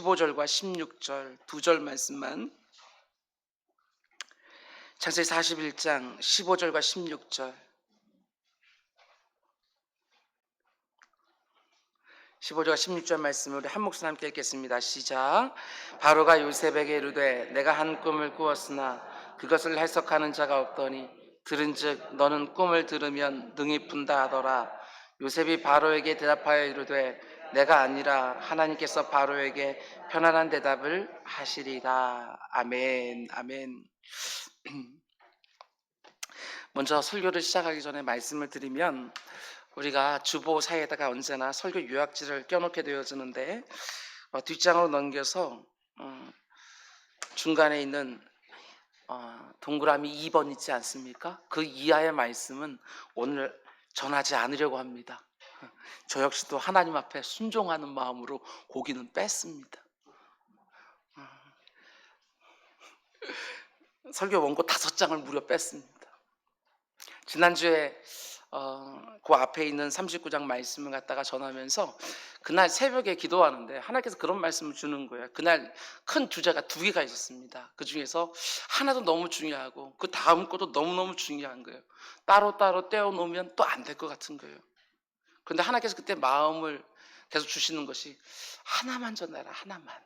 15절과 16절 두 절 말씀만. 창세기 41장 15절과 16절. 15절과 16절 말씀을 우리 한 목소리 함께 읽겠습니다. 시작. 바로가 요셉에게 이르되 내가 한 꿈을 꾸었으나 그것을 해석하는 자가 없더니 들은즉 너는 꿈을 들으면 능히 푼다 하더라. 요셉이 바로에게 대답하여 이르되 내가 아니라 하나님께서 바로에게 편안한 대답을 하시리라. 아멘. 아멘. 먼저 설교를 시작하기 전에 말씀을 드리면, 우리가 주보 사이에다가 언제나 설교 요약지를 껴놓게 되어지는데 뒷장으로 넘겨서 중간에 있는 동그라미 2번 있지 않습니까? 그 이하의 말씀은 오늘 전하지 않으려고 합니다. 저 역시도 하나님 앞에 순종하는 마음으로 고기는 뺐습니다. 설교 원고 5장을 무려 뺐습니다. 지난주에 그 앞에 있는 39장 말씀을 갖다가 전하면서 그날 새벽에 기도하는데 하나님께서 그런 말씀을 주는 거예요. 그날 큰 주제가 2개가 있었습니다. 그 중에서 하나도 너무 중요하고 그 다음 것도 너무너무 중요한 거예요. 따로따로 떼어놓으면 또 안 될 것 같은 거예요. 그런데 하나님께서 그때 마음을 계속 주시는 것이 하나만 전해라. 하나만.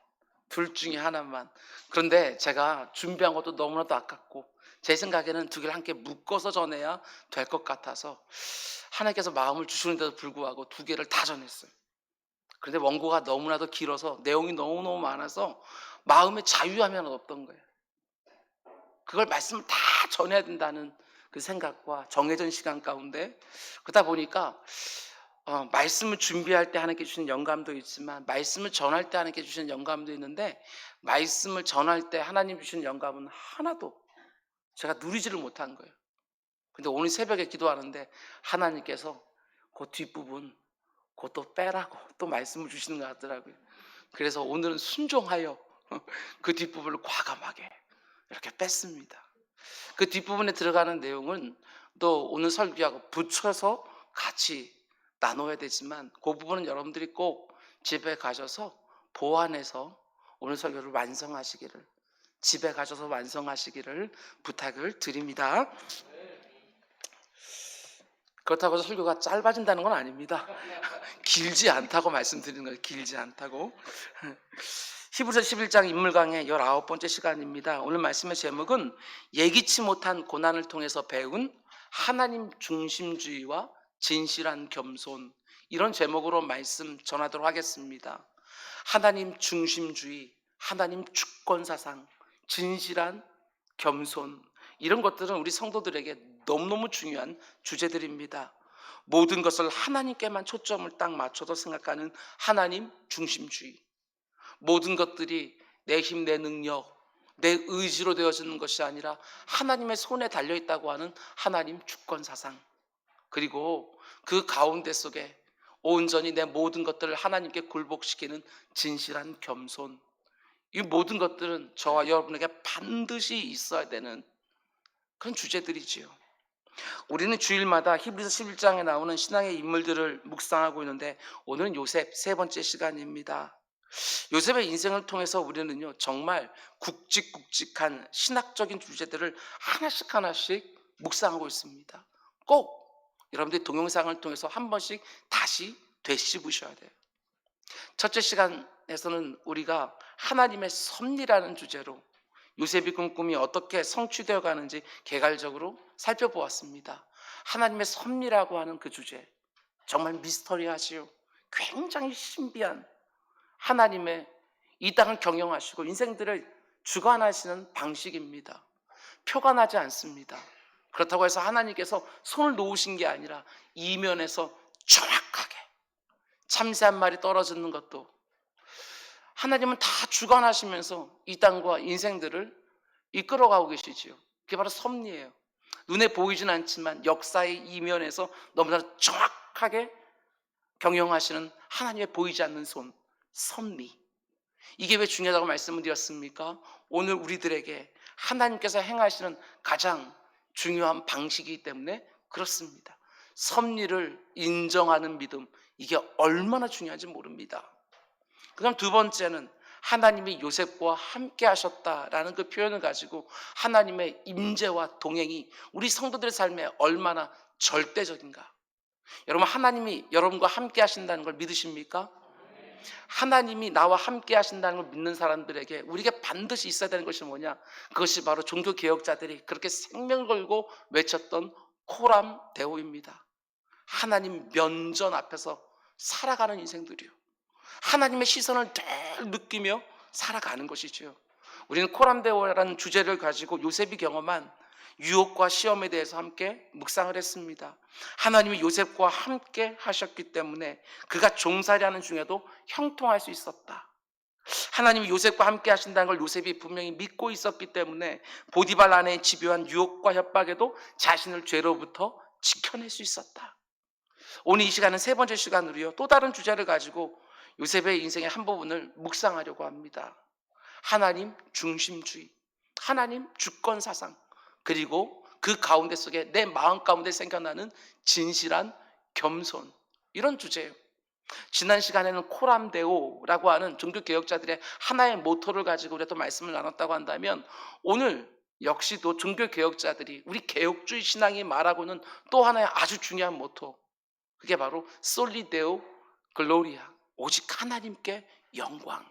둘 중에 하나만. 그런데 제가 준비한 것도 너무나도 아깝고 제 생각에는 2개를 함께 묶어서 전해야 될 것 같아서 하나님께서 마음을 주시는데도 불구하고 2개를 다 전했어요. 그런데 원고가 너무나도 길어서 내용이 너무너무 많아서 마음의 자유함이 하나 없던 거예요. 그걸 말씀을 다 전해야 된다는 그 생각과 정해진 시간 가운데, 그러다 보니까 말씀을 준비할 때 하나님께 주시는 영감도 있지만 말씀을 전할 때 하나님께 주시는 영감도 있는데, 말씀을 전할 때 하나님 주시는 영감은 하나도 제가 누리지를 못한 거예요. 근데 오늘 새벽에 기도하는데 하나님께서 그 뒷부분 그것도 빼라고 또 말씀을 주시는 것 같더라고요. 그래서 오늘은 순종하여 그 뒷부분을 과감하게 이렇게 뺐습니다. 그 뒷부분에 들어가는 내용은 또 오늘 설교하고 붙여서 같이 나눠야 되지만 그 부분은 여러분들이 꼭 집에 가셔서 보완해서 오늘 설교를 완성하시기를, 집에 가셔서 완성하시기를 부탁을 드립니다. 그렇다고 해서 설교가 짧아진다는 건 아닙니다. 길지 않다고 말씀드리는 거예요. 길지 않다고. 히브리서 11장 인물 강의 19번째 시간입니다. 오늘 말씀의 제목은 예기치 못한 고난을 통해서 배운 하나님 중심주의와 진실한 겸손, 이런 제목으로 말씀 전하도록 하겠습니다. 하나님 중심주의, 하나님 주권사상, 진실한 겸손, 이런 것들은 우리 성도들에게 너무너무 중요한 주제들입니다. 모든 것을 하나님께만 초점을 딱 맞춰서 생각하는 하나님 중심주의, 모든 것들이 내 힘, 내 능력, 내 의지로 되어지는 것이 아니라 하나님의 손에 달려있다고 하는 하나님 주권사상, 그리고 그 가운데 속에 온전히 내 모든 것들을 하나님께 굴복시키는 진실한 겸손, 이 모든 것들은 저와 여러분에게 반드시 있어야 되는 그런 주제들이지요. 우리는 주일마다 히브리서 11장에 나오는 신앙의 인물들을 묵상하고 있는데 오늘은 요셉 3번째 시간입니다. 요셉의 인생을 통해서 우리는요 정말 굵직굵직한 신학적인 주제들을 하나씩 하나씩 묵상하고 있습니다. 꼭 여러분들이 동영상을 통해서 한 번씩 다시 되씹으셔야 돼요. 첫째 시간에서는 우리가 하나님의 섭리라는 주제로 요셉이 꾼 꿈이 어떻게 성취되어 가는지 개괄적으로 살펴보았습니다. 하나님의 섭리라고 하는 그 주제, 정말 미스터리하지요. 굉장히 신비한 하나님의 이 땅을 경영하시고 인생들을 주관하시는 방식입니다. 표가 나지 않습니다. 그렇다고 해서 하나님께서 손을 놓으신 게 아니라 이면에서 정확하게 참새 한 마리 떨어지는 것도 하나님은 다 주관하시면서 이 땅과 인생들을 이끌어가고 계시지요. 그게 바로 섭리예요. 눈에 보이진 않지만 역사의 이면에서 너무나 정확하게 경영하시는 하나님의 보이지 않는 손, 섭리. 이게 왜 중요하다고 말씀을 드렸습니까? 오늘 우리들에게 하나님께서 행하시는 가장 중요한 방식이기 때문에 그렇습니다. 섭리를 인정하는 믿음, 이게 얼마나 중요한지 모릅니다. 그 다음 2번째는 하나님이 요셉과 함께 하셨다라는 그 표현을 가지고 하나님의 임재와 동행이 우리 성도들의 삶에 얼마나 절대적인가. 여러분, 하나님이 여러분과 함께 하신다는 걸 믿으십니까? 하나님이 나와 함께 하신다는 걸 믿는 사람들에게 우리가 반드시 있어야 되는 것이 뭐냐? 그것이 바로 종교개혁자들이 그렇게 생명을 걸고 외쳤던 코람 데오입니다. 하나님 면전 앞에서 살아가는 인생들이요, 하나님의 시선을 늘 느끼며 살아가는 것이죠. 우리는 코람데오라는 주제를 가지고 요셉이 경험한 유혹과 시험에 대해서 함께 묵상을 했습니다. 하나님이 요셉과 함께 하셨기 때문에 그가 종살이하는 중에도 형통할 수 있었다. 하나님이 요셉과 함께 하신다는 걸 요셉이 분명히 믿고 있었기 때문에 보디발 아내의 집요한 유혹과 협박에도 자신을 죄로부터 지켜낼 수 있었다. 오늘 이 시간은 세 번째 시간으로요, 또 다른 주제를 가지고 요셉의 인생의 한 부분을 묵상하려고 합니다. 하나님 중심주의, 하나님 주권사상, 그리고 그 가운데 속에 내 마음 가운데 생겨나는 진실한 겸손, 이런 주제예요. 지난 시간에는 코람데오라고 하는 종교개혁자들의 하나의 모토를 가지고 우리가 또 말씀을 나눴다고 한다면, 오늘 역시도 종교개혁자들이 우리 개혁주의 신앙이 말하고는 또 하나의 아주 중요한 모토, 그게 바로 솔리데오 글로리아, 오직 하나님께 영광.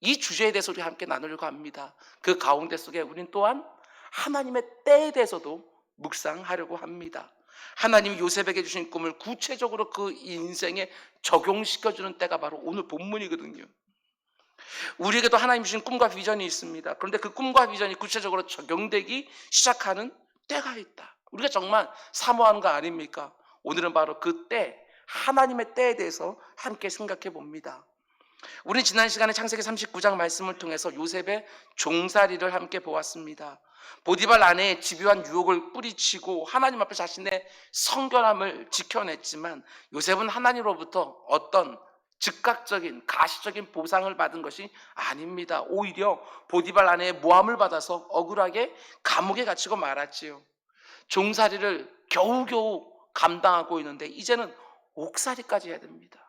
이 주제에 대해서 우리 함께 나누려고 합니다. 그 가운데 속에 우리는 또한 하나님의 때에 대해서도 묵상하려고 합니다. 하나님이 요셉에게 주신 꿈을 구체적으로 그 인생에 적용시켜주는 때가 바로 오늘 본문이거든요. 우리에게도 하나님 주신 꿈과 비전이 있습니다. 그런데 그 꿈과 비전이 구체적으로 적용되기 시작하는 때가 있다. 우리가 정말 사모하는 거 아닙니까? 오늘은 바로 그 때, 하나님의 때에 대해서 함께 생각해 봅니다. 우리는 지난 시간에 창세기 39장 말씀을 통해서 요셉의 종살이를 함께 보았습니다. 보디발 아내의 집요한 유혹을 뿌리치고 하나님 앞에 자신의 성결함을 지켜냈지만 요셉은 하나님으로부터 어떤 즉각적인 가시적인 보상을 받은 것이 아닙니다. 오히려 보디발 아내의 모함을 받아서 억울하게 감옥에 갇히고 말았지요. 종살이를 겨우겨우 감당하고 있는데 이제는 옥살이까지 해야 됩니다.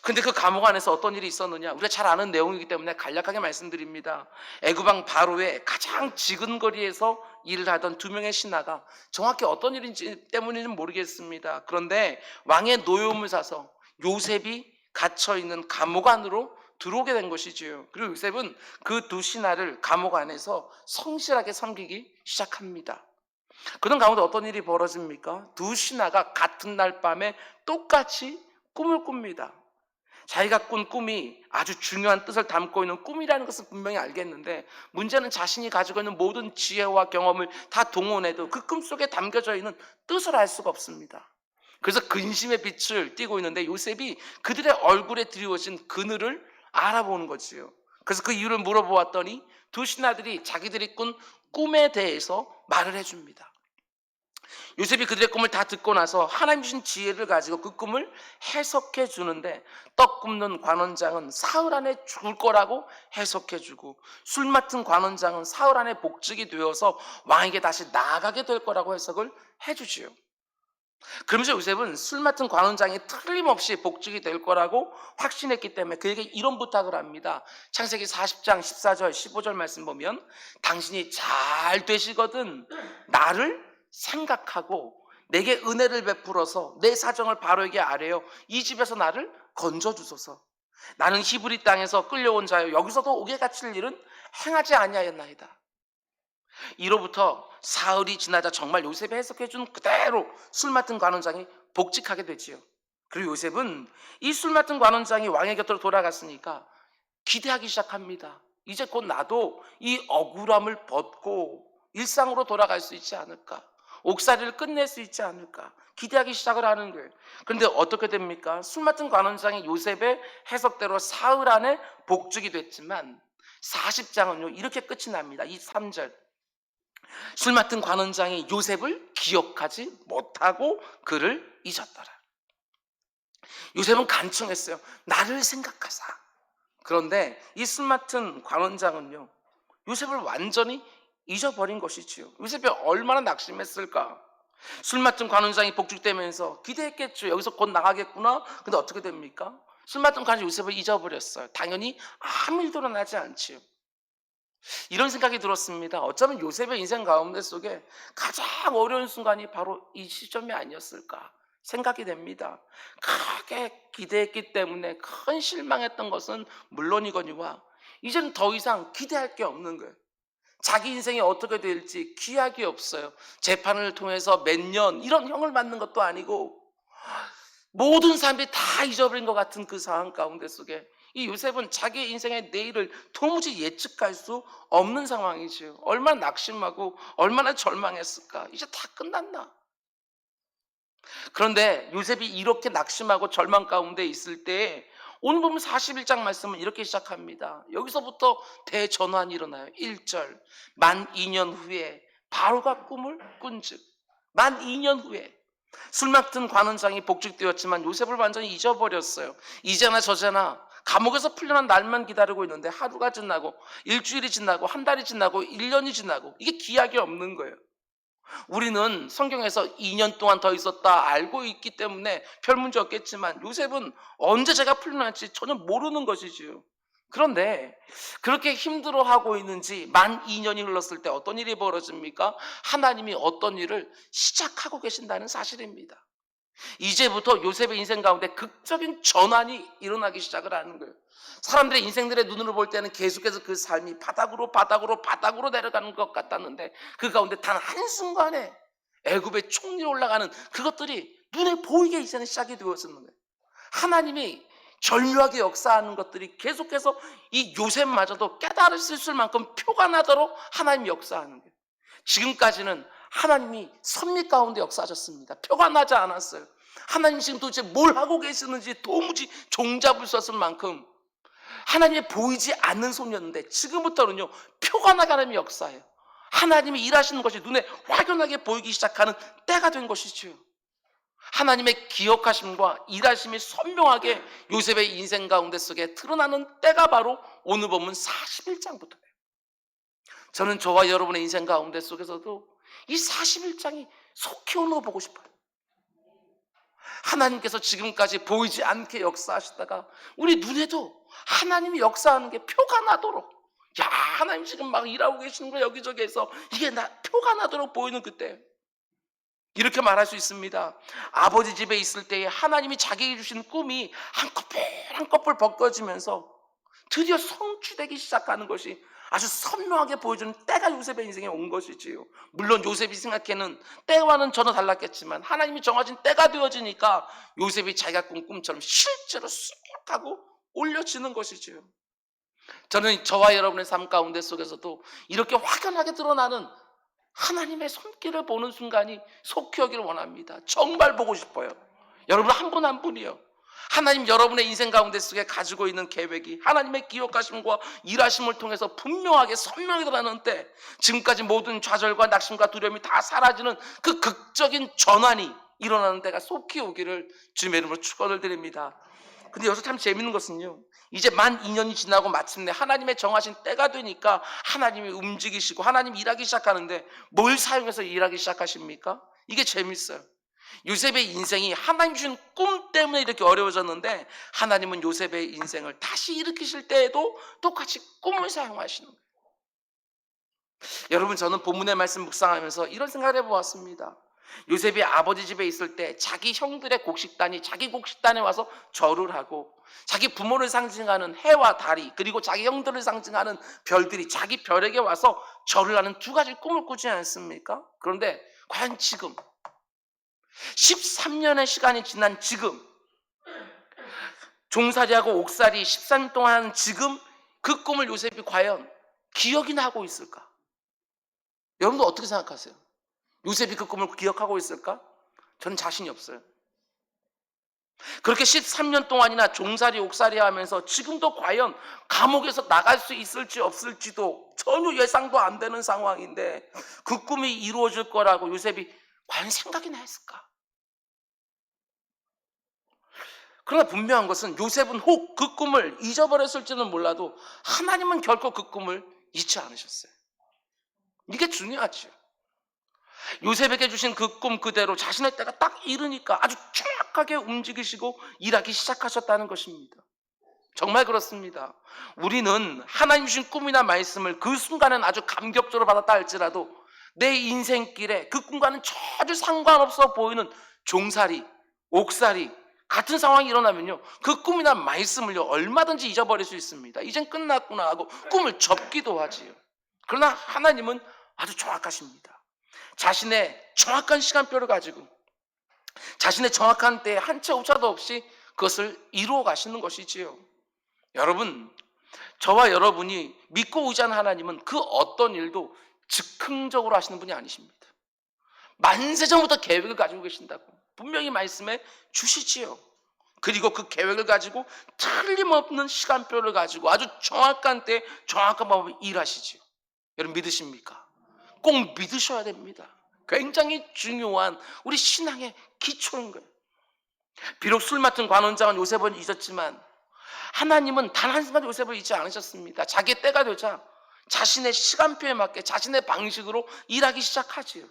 근데 그 감옥 안에서 어떤 일이 있었느냐, 우리가 잘 아는 내용이기 때문에 간략하게 말씀드립니다. 애굽왕 바로의 가장 지근거리에서 일을 하던 두 명의 신하가 정확히 어떤 일인지 때문인지는 모르겠습니다. 그런데 왕의 노여움을 사서 요셉이 갇혀있는 감옥 안으로 들어오게 된 것이지요. 그리고 요셉은 그 두 신하를 감옥 안에서 성실하게 섬기기 시작합니다. 그런 가운데 어떤 일이 벌어집니까? 두 신하가 같은 날 밤에 똑같이 꿈을 꿉니다. 자기가 꾼 꿈이 아주 중요한 뜻을 담고 있는 꿈이라는 것을 분명히 알겠는데, 문제는 자신이 가지고 있는 모든 지혜와 경험을 다 동원해도 그 꿈 속에 담겨져 있는 뜻을 알 수가 없습니다. 그래서 근심의 빛을 띠고 있는데 요셉이 그들의 얼굴에 드리워진 그늘을 알아보는 거지요. 그래서 그 이유를 물어보았더니 두 신하들이 자기들이 꾼 꿈에 대해서 말을 해줍니다. 요셉이 그들의 꿈을 다 듣고 나서 하나님 주신 지혜를 가지고 그 꿈을 해석해 주는데, 떡 굽는 관원장은 사흘 안에 죽을 거라고 해석해 주고, 술 맡은 관원장은 사흘 안에 복직이 되어서 왕에게 다시 나아가게 될 거라고 해석을 해 주지요. 그러면서 요셉은 술 맡은 관원장이 틀림없이 복직이 될 거라고 확신했기 때문에 그에게 이런 부탁을 합니다. 창세기 40장 14절 15절 말씀 보면, 당신이 잘 되시거든 나를 생각하고 내게 은혜를 베풀어서 내 사정을 바로에게 아뢰어 이 집에서 나를 건져주소서. 나는 히브리 땅에서 끌려온 자여 여기서도 옥에 갇힐 일은 행하지 아니하였나이다. 이로부터 사흘이 지나자 정말 요셉이 해석해준 그대로 술 맡은 관원장이 복직하게 되지요. 그리고 요셉은 이 술 맡은 관원장이 왕의 곁으로 돌아갔으니까 기대하기 시작합니다. 이제 곧 나도 이 억울함을 벗고 일상으로 돌아갈 수 있지 않을까, 옥살이를 끝낼 수 있지 않을까 기대하기 시작을 하는 거예요. 그런데 어떻게 됩니까? 술 맡은 관원장이 요셉의 해석대로 사흘 안에 복직이 됐지만 40장은요 이렇게 끝이 납니다. 이 3절, 술 맡은 관원장이 요셉을 기억하지 못하고 그를 잊었더라. 요셉은 간청했어요. 나를 생각하사. 그런데 이 술 맡은 관원장은요 요셉을 완전히 잊어버린 것이지요. 요셉이 얼마나 낙심했을까. 술 맡은 관원장이 복직되면서 기대했겠죠. 여기서 곧 나가겠구나. 근데 어떻게 됩니까? 술 마시던 간에 요셉을 잊어버렸어요. 당연히 아무 일도 일어나지 않지요. 이런 생각이 들었습니다. 어쩌면 요셉의 인생 가운데 속에 가장 어려운 순간이 바로 이 시점이 아니었을까 생각이 됩니다. 크게 기대했기 때문에 큰 실망했던 것은 물론이거니와 이제는 더 이상 기대할 게 없는 거예요. 자기 인생이 어떻게 될지 기약이 없어요. 재판을 통해서 몇 년 이런 형을 받는 것도 아니고 모든 사람들이 다 잊어버린 것 같은 그 상황 가운데 속에 이 요셉은 자기의 인생의 내일을 도무지 예측할 수 없는 상황이지요. 얼마나 낙심하고 얼마나 절망했을까. 이제 다 끝났나. 그런데 요셉이 이렇게 낙심하고 절망 가운데 있을 때 오늘 보면 41장 말씀은 이렇게 시작합니다. 여기서부터 대전환이 일어나요. 1절 만 2년 후에 바로가 꿈을 꾼즉 만 2년 후에 술 맡은 관원장이 복직되었지만 요셉을 완전히 잊어버렸어요. 이제나 저제나 감옥에서 풀려난 날만 기다리고 있는데 하루가 지나고 일주일이 지나고 한 달이 지나고 1년이 지나고 이게 기약이 없는 거예요. 우리는 성경에서 2년 동안 더 있었다 알고 있기 때문에 별 문제 없겠지만 요셉은 언제 제가 풀려날지 전혀 모르는 것이지요. 그런데 그렇게 힘들어하고 있는지 만 2년이 흘렀을 때 어떤 일이 벌어집니까? 하나님이 어떤 일을 시작하고 계신다는 사실입니다. 이제부터 요셉의 인생 가운데 극적인 전환이 일어나기 시작을 하는 거예요. 사람들의 인생들의 눈으로 볼 때는 계속해서 그 삶이 바닥으로 내려가는 것 같았는데 그 가운데 단 한순간에 애굽의 총리로 올라가는 그것들이 눈에 보이게 이제는 시작이 되어지는 거예요. 하나님이 절묘하게 역사하는 것들이 계속해서 이 요셉마저도 깨달을 수 있을 만큼 표가 나도록 하나님이 역사하는 거예요. 지금까지는 하나님이 섭리 가운데 역사하셨습니다. 표가 나지 않았어요. 하나님 지금 도대체 뭘 하고 계시는지 도무지 종잡을 수 없을 만큼 하나님의 보이지 않는 손이었는데 지금부터는요 표가 나게 하나님이 역사해요. 하나님이 일하시는 것이 눈에 확연하게 보이기 시작하는 때가 된 것이지요. 하나님의 기억하심과 일하심이 선명하게 요셉의 인생 가운데 속에 드러나는 때가 바로 오늘 보면 41장부터예요. 저는 저와 여러분의 인생 가운데 속에서도 이 41장이 속히 오는 거 보고 싶어요. 하나님께서 지금까지 보이지 않게 역사하시다가 우리 눈에도 하나님이 역사하는 게 표가 나도록, 야 하나님 지금 막 일하고 계시는 거 여기저기에서 이게 표가 나도록 보이는 그때 이렇게 말할 수 있습니다. 아버지 집에 있을 때에 하나님이 자기에게 주신 꿈이 한꺼풀 벗겨지면서 드디어 성취되기 시작하는 것이 아주 선명하게 보여주는 때가 요셉의 인생에 온 것이지요. 물론 요셉이 생각해는 때와는 전혀 달랐겠지만 하나님이 정하신 때가 되어지니까 요셉이 자기가 꾼 꿈처럼 실제로 쑥 하고 올려지는 것이지요. 저는 저와 여러분의 삶 가운데 속에서도 이렇게 확연하게 드러나는 하나님의 손길을 보는 순간이 속히 오기를 원합니다. 정말 보고 싶어요. 여러분 한 분 한 분이요. 하나님 여러분의 인생 가운데 속에 가지고 있는 계획이 하나님의 기억하심과 일하심을 통해서 분명하게 선명히 드러나는 때 지금까지 모든 좌절과 낙심과 두려움이 다 사라지는 그 극적인 전환이 일어나는 때가 속히 오기를 주님의 이름으로 축원을 드립니다. 근데 여기서 참 재밌는 것은요 이제 만 2년이 지나고 마침내 하나님의 정하신 때가 되니까 하나님이 움직이시고 하나님이 일하기 시작하는데 뭘 사용해서 일하기 시작하십니까? 이게 재밌어요. 요셉의 인생이 하나님 주신 꿈 때문에 이렇게 어려워졌는데 하나님은 요셉의 인생을 다시 일으키실 때에도 똑같이 꿈을 사용하시는 거예요. 여러분 저는 본문의 말씀 묵상하면서 이런 생각을 해보았습니다. 요셉이 아버지 집에 있을 때 자기 형들의 곡식단이 자기 곡식단에 와서 절을 하고 자기 부모를 상징하는 해와 달이 그리고 자기 형들을 상징하는 별들이 자기 별에게 와서 절을 하는 두 가지 꿈을 꾸지 않습니까? 그런데 과연 지금 13년의 시간이 지난 지금 종살이하고 옥살이 13년 동안 하는 지금 그 꿈을 요셉이 과연 기억이나 하고 있을까? 여러분도 어떻게 생각하세요? 요셉이 그 꿈을 기억하고 있을까? 저는 자신이 없어요. 그렇게 13년 동안이나 종살이 옥살이 하면서 지금도 과연 감옥에서 나갈 수 있을지 없을지도 전혀 예상도 안 되는 상황인데 그 꿈이 이루어질 거라고 요셉이 과연 생각이나 했을까? 그러나 분명한 것은 요셉은 혹 그 꿈을 잊어버렸을지는 몰라도 하나님은 결코 그 꿈을 잊지 않으셨어요. 이게 중요하죠. 요셉에게 주신 그 꿈 그대로 자신의 때가 딱 이르니까 아주 정확하게 움직이시고 일하기 시작하셨다는 것입니다. 정말 그렇습니다. 우리는 하나님 주신 꿈이나 말씀을 그 순간은 아주 감격적으로 받았다 할지라도 내 인생길에 그 꿈과는 전혀 상관없어 보이는 종살이, 옥살이 같은 상황이 일어나면요, 그 꿈이나 말씀을요 얼마든지 잊어버릴 수 있습니다. 이젠 끝났구나 하고 꿈을 접기도 하지요. 그러나 하나님은 아주 정확하십니다. 자신의 정확한 시간표를 가지고 자신의 정확한 때에 한 채 오차도 없이 그것을 이루어 가시는 것이지요. 여러분, 저와 여러분이 믿고 의지하는 하나님은 그 어떤 일도 즉흥적으로 하시는 분이 아니십니다. 만세전부터 계획을 가지고 계신다고 분명히 말씀해 주시지요. 그리고 그 계획을 가지고 틀림없는 시간표를 가지고 아주 정확한 때에 정확한 방법을 일하시지요. 여러분 믿으십니까? 꼭 믿으셔야 됩니다. 굉장히 중요한 우리 신앙의 기초인 거예요. 비록 술 맡은 관원장은 요셉을 잊었지만 하나님은 단 한순간 요셉을 잊지 않으셨습니다. 자기의 때가 되자 자신의 시간표에 맞게 자신의 방식으로 일하기 시작하지요.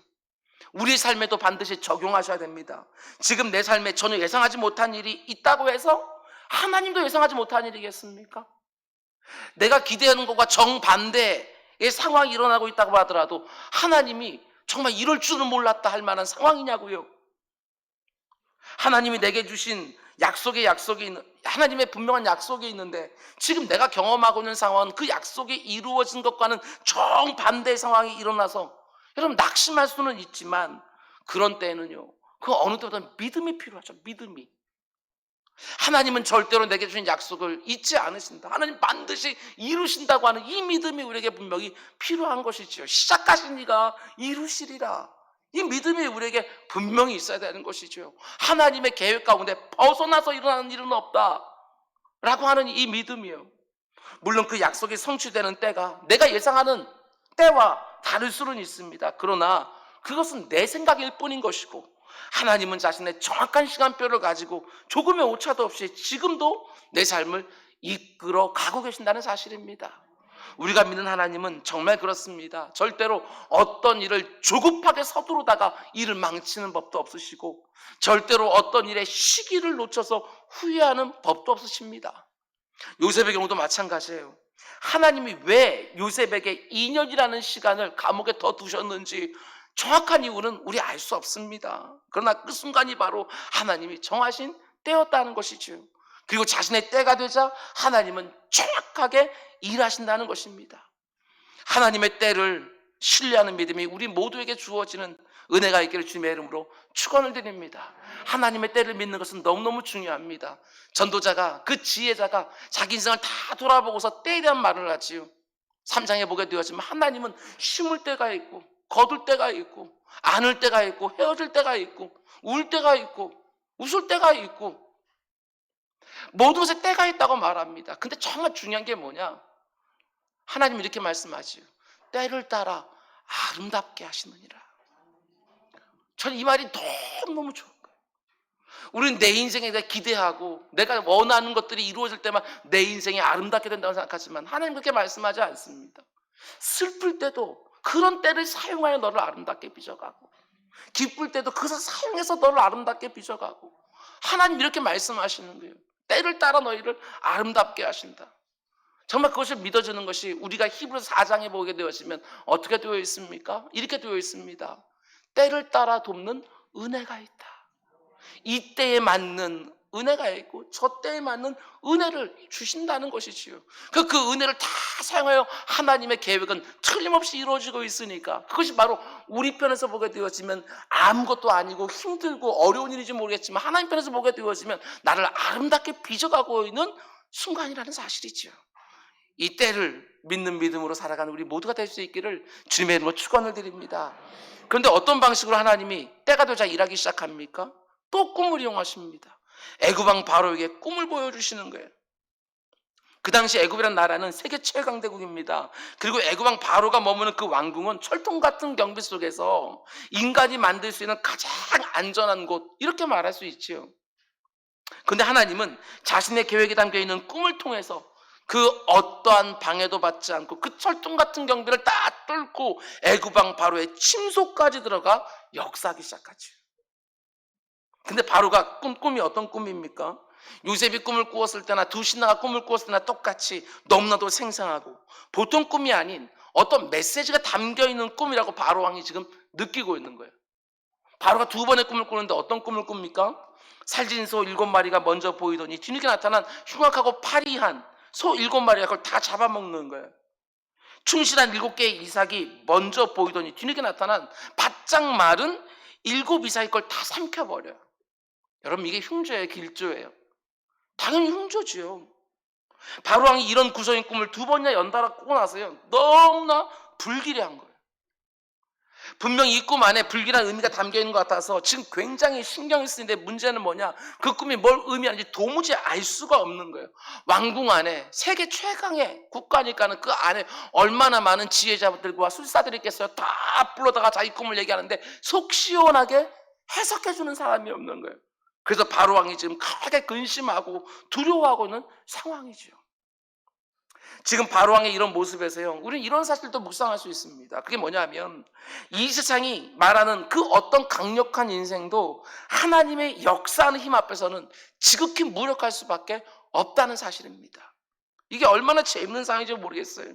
우리 삶에도 반드시 적용하셔야 됩니다. 지금 내 삶에 전혀 예상하지 못한 일이 있다고 해서 하나님도 예상하지 못한 일이겠습니까? 내가 기대하는 것과 정반대의 상황이 일어나고 있다고 하더라도 하나님이 정말 이럴 줄은 몰랐다 할 만한 상황이냐고요. 하나님이 내게 주신 하나님의 분명한 약속이 있는데 지금 내가 경험하고 있는 상황은 그 약속이 이루어진 것과는 정반대의 상황이 일어나서 여러분 낙심할 수는 있지만 그런 때에는요, 그 어느 때보다 믿음이 필요하죠. 믿음이. 하나님은 절대로 내게 주신 약속을 잊지 않으신다. 하나님 반드시 이루신다고 하는 이 믿음이 우리에게 분명히 필요한 것이지요. 시작하신 이가 이루시리라. 이 믿음이 우리에게 분명히 있어야 되는 것이죠. 하나님의 계획 가운데 벗어나서 일어나는 일은 없다 라고 하는 이 믿음이요. 물론 그 약속이 성취되는 때가 내가 예상하는 때와 다를 수는 있습니다. 그러나 그것은 내 생각일 뿐인 것이고 하나님은 자신의 정확한 시간표를 가지고 조금의 오차도 없이 지금도 내 삶을 이끌어 가고 계신다는 사실입니다. 우리가 믿는 하나님은 정말 그렇습니다. 절대로 어떤 일을 조급하게 서두르다가 일을 망치는 법도 없으시고 절대로 어떤 일의 시기를 놓쳐서 후회하는 법도 없으십니다. 요셉의 경우도 마찬가지예요. 하나님이 왜 요셉에게 2년이라는 시간을 감옥에 더 두셨는지 정확한 이유는 우리 알 수 없습니다. 그러나 그 순간이 바로 하나님이 정하신 때였다는 것이죠. 그리고 자신의 때가 되자 하나님은 정확하게 일하신다는 것입니다. 하나님의 때를 신뢰하는 믿음이 우리 모두에게 주어지는 은혜가 있기를 주님의 이름으로 축원을 드립니다. 하나님의 때를 믿는 것은 너무너무 중요합니다. 전도자가, 그 지혜자가 자기 인생을 다 돌아보고서 때에 대한 말을 하지요. 3장에 보게 되었지만 하나님은 심을 때가 있고 거둘 때가 있고 안을 때가 있고 헤어질 때가 있고 울 때가 있고 웃을 때가 있고 모든 것에 때가 있다고 말합니다. 근데 정말 중요한 게 뭐냐? 하나님이 이렇게 말씀하지요. 때를 따라 아름답게 하시느니라. 저는 이 말이 너무너무 좋은 거예요. 우리는 내 인생에 대해 기대하고 내가 원하는 것들이 이루어질 때만 내 인생이 아름답게 된다고 생각하지만 하나님 그렇게 말씀하지 않습니다. 슬플 때도 그런 때를 사용하여 너를 아름답게 빚어가고 기쁠 때도 그것을 사용해서 너를 아름답게 빚어가고 하나님 이렇게 말씀하시는 거예요. 때를 따라 너희를 아름답게 하신다. 정말 그것을 믿어주는 것이 우리가 히브리서 4장에 보게 되었으면 어떻게 되어 있습니까? 이렇게 되어 있습니다. 때를 따라 돕는 은혜가 있다. 이 때에 맞는 은혜가 있고 저 때에 맞는 은혜를 주신다는 것이지요. 그 은혜를 다 사용하여 하나님의 계획은 틀림없이 이루어지고 있으니까 그것이 바로 우리 편에서 보게 되어지면 아무것도 아니고 힘들고 어려운 일인지 모르겠지만 하나님 편에서 보게 되어지면 나를 아름답게 빚어가고 있는 순간이라는 사실이죠. 이 때를 믿는 믿음으로 살아가는 우리 모두가 될 수 있기를 주님의 이름으로 축원을 드립니다. 그런데 어떤 방식으로 하나님이 때가 되자 일하기 시작합니까? 또 꿈을 이용하십니다. 애굽 왕 바로에게 꿈을 보여주시는 거예요. 그 당시 애굽이라는 나라는 세계 최강대국입니다. 그리고 애굽 왕 바로가 머무는 그 왕궁은 철통 같은 경비 속에서 인간이 만들 수 있는 가장 안전한 곳 이렇게 말할 수 있지요. 그런데 하나님은 자신의 계획에 담겨있는 꿈을 통해서 그 어떠한 방해도 받지 않고 그 철통 같은 경비를 다 뚫고 애굽 왕 바로의 침소까지 들어가 역사하기 시작하죠. 근데 바로가 꿈이 어떤 꿈입니까? 요셉이 꿈을 꾸었을 때나 두 신하가 꿈을 꾸었을 때나 똑같이 너무나도 생생하고 보통 꿈이 아닌 어떤 메시지가 담겨있는 꿈이라고 바로 왕이 지금 느끼고 있는 거예요. 바로가 두 번의 꿈을 꾸는데 어떤 꿈을 꿉니까? 살진 소 7마리가 먼저 보이더니 뒤늦게 나타난 흉악하고 파리한 소 7마리가 그걸 다 잡아먹는 거예요. 충실한 7개의 이삭이 먼저 보이더니 뒤늦게 나타난 바짝 마른 7 이삭이 그걸 다 삼켜버려요. 여러분, 이게 흉조예요, 길조예요? 당연히 흉조지요. 바로왕이 이런 구성의 꿈을 두 번이나 연달아 꾸고 나서요, 너무나 불길해한 거예요. 분명히 이 꿈 안에 불길한 의미가 담겨있는 것 같아서 지금 굉장히 신경이 쓰이는데, 문제는 뭐냐, 그 꿈이 뭘 의미하는지 도무지 알 수가 없는 거예요. 왕궁 안에 세계 최강의 국가니까는 그 안에 얼마나 많은 지혜자들과 술사들이 있겠어요. 다 불러다가 자기 꿈을 얘기하는데 속 시원하게 해석해주는 사람이 없는 거예요. 그래서 바로왕이 지금 크게 근심하고 두려워하고 있는 상황이죠. 지금 바로왕의 이런 모습에서요, 우리는 이런 사실도 묵상할 수 있습니다. 그게 뭐냐면, 이 세상이 말하는 그 어떤 강력한 인생도 하나님의 역사하는 힘 앞에서는 지극히 무력할 수밖에 없다는 사실입니다. 이게 얼마나 재밌는 상황인지 모르겠어요.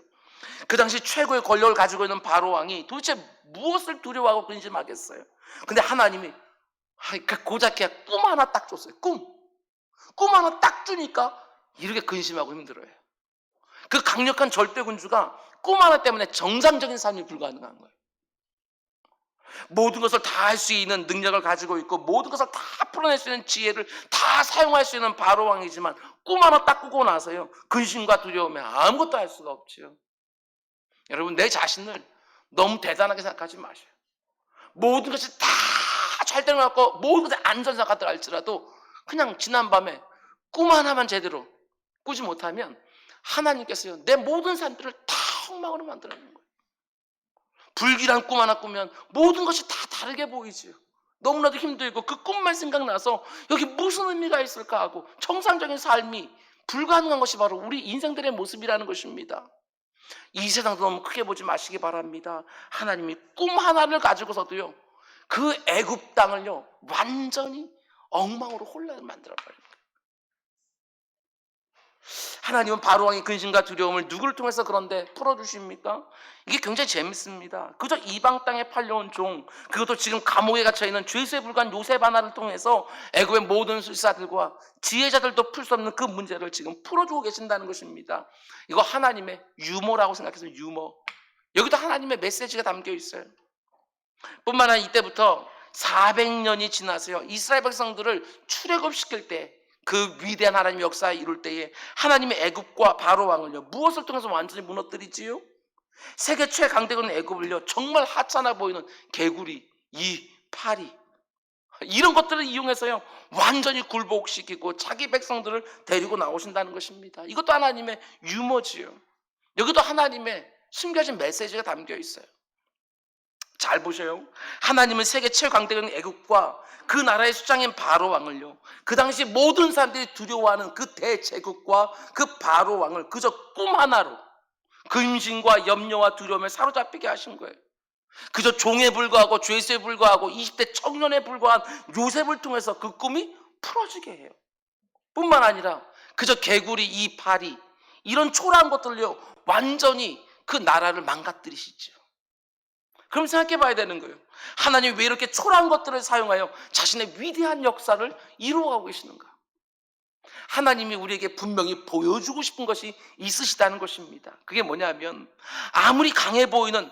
그 당시 최고의 권력을 가지고 있는 바로왕이 도대체 무엇을 두려워하고 근심하겠어요? 근데 하나님이 고작해 꿈 하나 딱 줬어요. 꿈 하나 딱 주니까 이렇게 근심하고 힘들어요. 그 강력한 절대군주가 꿈 하나 때문에 정상적인 삶이 불가능한 거예요. 모든 것을 다 할 수 있는 능력을 가지고 있고 모든 것을 다 풀어낼 수 있는 지혜를 다 사용할 수 있는 바로왕이지만 꿈 하나 딱 꾸고 나서요, 근심과 두려움에 아무것도 할 수가 없죠. 여러분, 내 자신을 너무 대단하게 생각하지 마세요. 모든 것이 다 잘 되는 것 같고 모든 것이 안전사 같다 할지라도 그냥 지난밤에 꿈 하나만 제대로 꾸지 못하면 하나님께서요, 내 모든 삶들을 다 엉망으로 만들어내는 거예요. 불길한 꿈 하나 꾸면 모든 것이 다 다르게 보이지요. 너무나도 힘들고 그 꿈만 생각나서 여기 무슨 의미가 있을까 하고 정상적인 삶이 불가능한 것이 바로 우리 인생들의 모습이라는 것입니다. 이 세상도 너무 크게 보지 마시기 바랍니다. 하나님이 꿈 하나를 가지고서도요, 그 애굽 땅을요 완전히 엉망으로 혼란을 만들어버립니다. 하나님은 바로왕의 근심과 두려움을 누구를 통해서 그런데 풀어주십니까? 이게 굉장히 재밌습니다. 그저 이방 땅에 팔려온 종, 그것도 지금 감옥에 갇혀있는 죄수에 불과한 요셉 하나를 통해서 애굽의 모든 술사들과 지혜자들도 풀 수 없는 그 문제를 지금 풀어주고 계신다는 것입니다. 이거 하나님의 유머라고 생각해서 유머. 여기도 하나님의 메시지가 담겨 있어요. 뿐만 아니라 이때부터 400년이 지나서요, 이스라엘 백성들을 출애굽시킬 때 그 위대한 하나님의 역사에 이룰 때에 하나님의 애굽과 바로 왕을요 무엇을 통해서 완전히 무너뜨리지요? 세계 최강대국인 애굽을요 정말 하찮아 보이는 개구리, 파리 이런 것들을 이용해서요 완전히 굴복시키고 자기 백성들을 데리고 나오신다는 것입니다. 이것도 하나님의 유머지요. 여기도 하나님의 숨겨진 메시지가 담겨 있어요. 잘 보셔요. 하나님은 세계 최강대국인 애굽과 그 나라의 수장인 바로 왕을요, 그 당시 모든 사람들이 두려워하는 그 대제국과 그 바로 왕을 그저 꿈 하나로 근심과 염려와 두려움에 사로잡히게 하신 거예요. 그저 종에 불과하고 죄수에 불과하고 20대 청년에 불과한 요셉을 통해서 그 꿈이 풀어지게 해요. 뿐만 아니라 그저 개구리, 파리 이런 초라한 것들을요 완전히 그 나라를 망가뜨리시죠. 그럼 생각해 봐야 되는 거예요. 하나님이 왜 이렇게 초라한 것들을 사용하여 자신의 위대한 역사를 이루어가고 계시는가? 하나님이 우리에게 분명히 보여주고 싶은 것이 있으시다는 것입니다. 그게 뭐냐면, 아무리 강해 보이는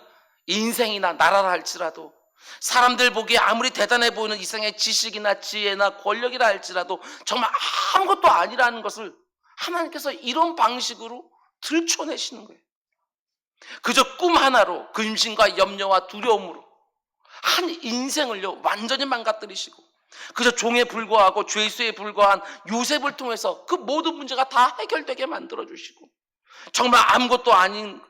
인생이나 나라라 할지라도, 사람들 보기에 아무리 대단해 보이는 이생의 지식이나 지혜나 권력이라 할지라도 정말 아무것도 아니라는 것을 하나님께서 이런 방식으로 들춰내시는 거예요. 그저 꿈 하나로 근심과 염려와 두려움으로 한 인생을요 완전히 망가뜨리시고, 그저 종에 불과하고 죄수에 불과한 요셉을 통해서 그 모든 문제가 다 해결되게 만들어주시고, 정말 아무것도 아닌